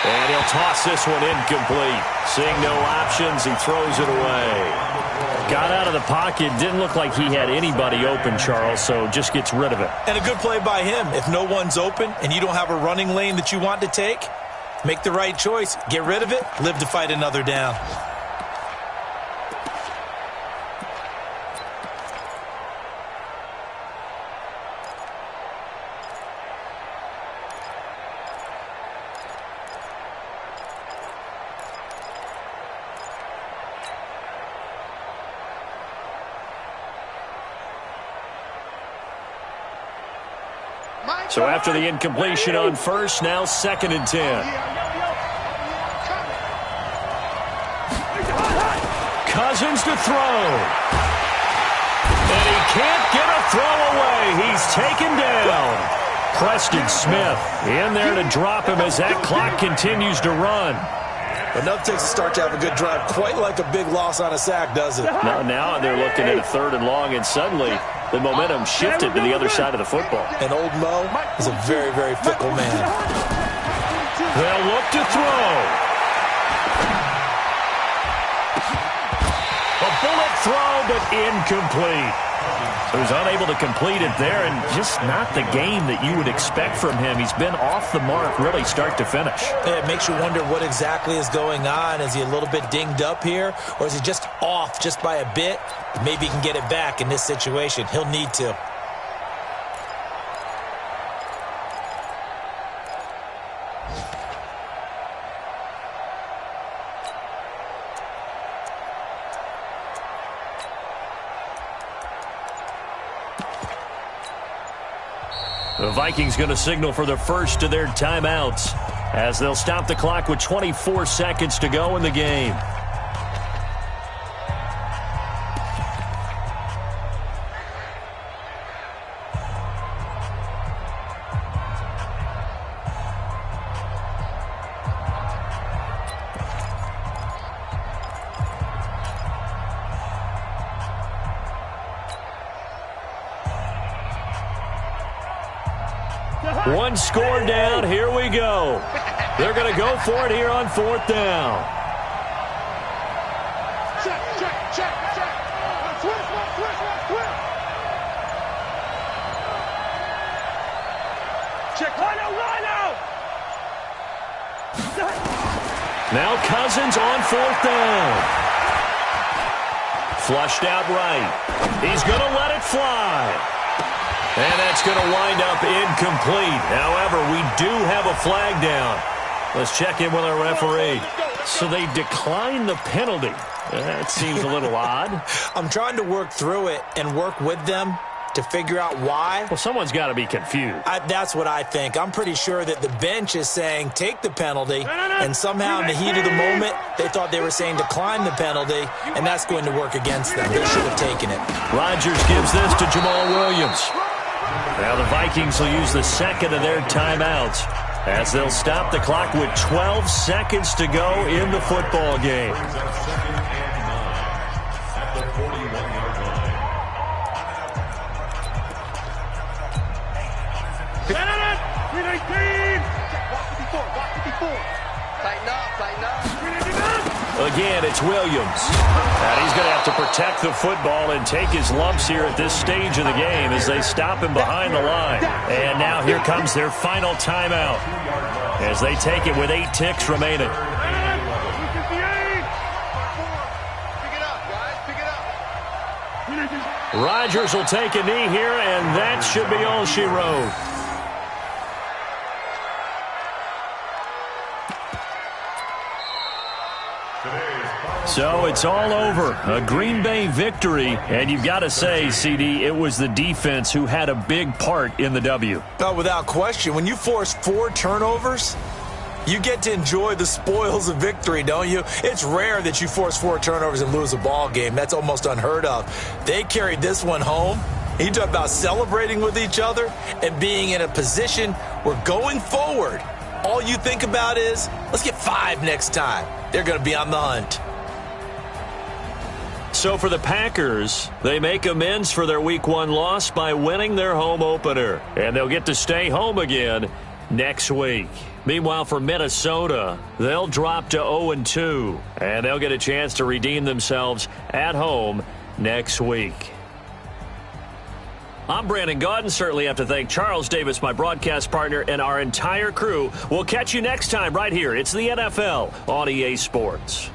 And he'll They'll toss this one incomplete. Seeing no options, he throws it away. Got out of the pocket. Didn't look like he had anybody open, Charles, so just gets rid of it. And a good play by him. If no one's open and you don't have a running lane that you want to take, make the right choice. Get rid of it. Live to fight another down. So after the incompletion on first, now 2nd and 10. Cousins to throw. And he can't get a throw away. He's taken down. Preston Smith in there to drop him as that clock continues to run. Enough takes a start to have a good drive. Quite like a big loss on a sack, does it? Now they're looking at a 3rd and long, and suddenly the momentum shifted to the other side of the football. And old Mo is a very, very fickle man. They'll look to throw. A bullet throw, but incomplete. He was unable to complete it there, and just not the game that you would expect from him. He's been off the mark really start to finish. It makes you wonder what exactly is going on. Is he a little bit dinged up here, or is he just off just by a bit? Maybe he can get it back in this situation. He'll need to. The Vikings going to signal for the first of their timeouts as they'll stop the clock with 24 seconds to go in the game. One score down. Here we go. They're going to go for it here on 4th down. Check. Twist. Check. Line out. Now Cousins on 4th down. Flushed out right. He's going to let it fly. And that's going to wind up incomplete. However, we do have a flag down. Let's check in with our referee. So they declined the penalty. That seems a little odd. I'm trying to work through it and work with them to figure out why. Well, someone's got to be confused. That's what I think. I'm pretty sure that the bench is saying take the penalty, and somehow in the heat of the moment, they thought they were saying decline the penalty, and that's going to work against them. They should have taken it. Rodgers gives this to Jamal Williams. Now the Vikings will use the 2nd of their timeouts as they'll stop the clock with 12 seconds to go in the football game. At the 41-yard line. Tighten up. Again, it's Williams. And he's going to have to protect the football and take his lumps here at this stage of the game as they stop him behind the line. And now here comes their final timeout as they take it with 8 ticks remaining. Pick it up, guys. Pick it up. Rodgers will take a knee here, and that should be all she wrote. So it's all over. A Green Bay victory. And you've got to say, CD, it was the defense who had a big part in the W. No, without question. When you force 4 turnovers, you get to enjoy the spoils of victory, don't you? It's rare that you force 4 turnovers and lose a ball game. That's almost unheard of. They carried this one home. You talk about celebrating with each other and being in a position where going forward, all you think about is, let's get 5 next time. They're going to be on the hunt. So for the Packers, they make amends for their Week 1 loss by winning their home opener. And they'll get to stay home again next week. Meanwhile, for Minnesota, they'll drop to 0-2, and they'll get a chance to redeem themselves at home next week. I'm Brandon Gaudin. Certainly have to thank Charles Davis, my broadcast partner, and our entire crew. We'll catch you next time right here. It's the NFL on EA Sports.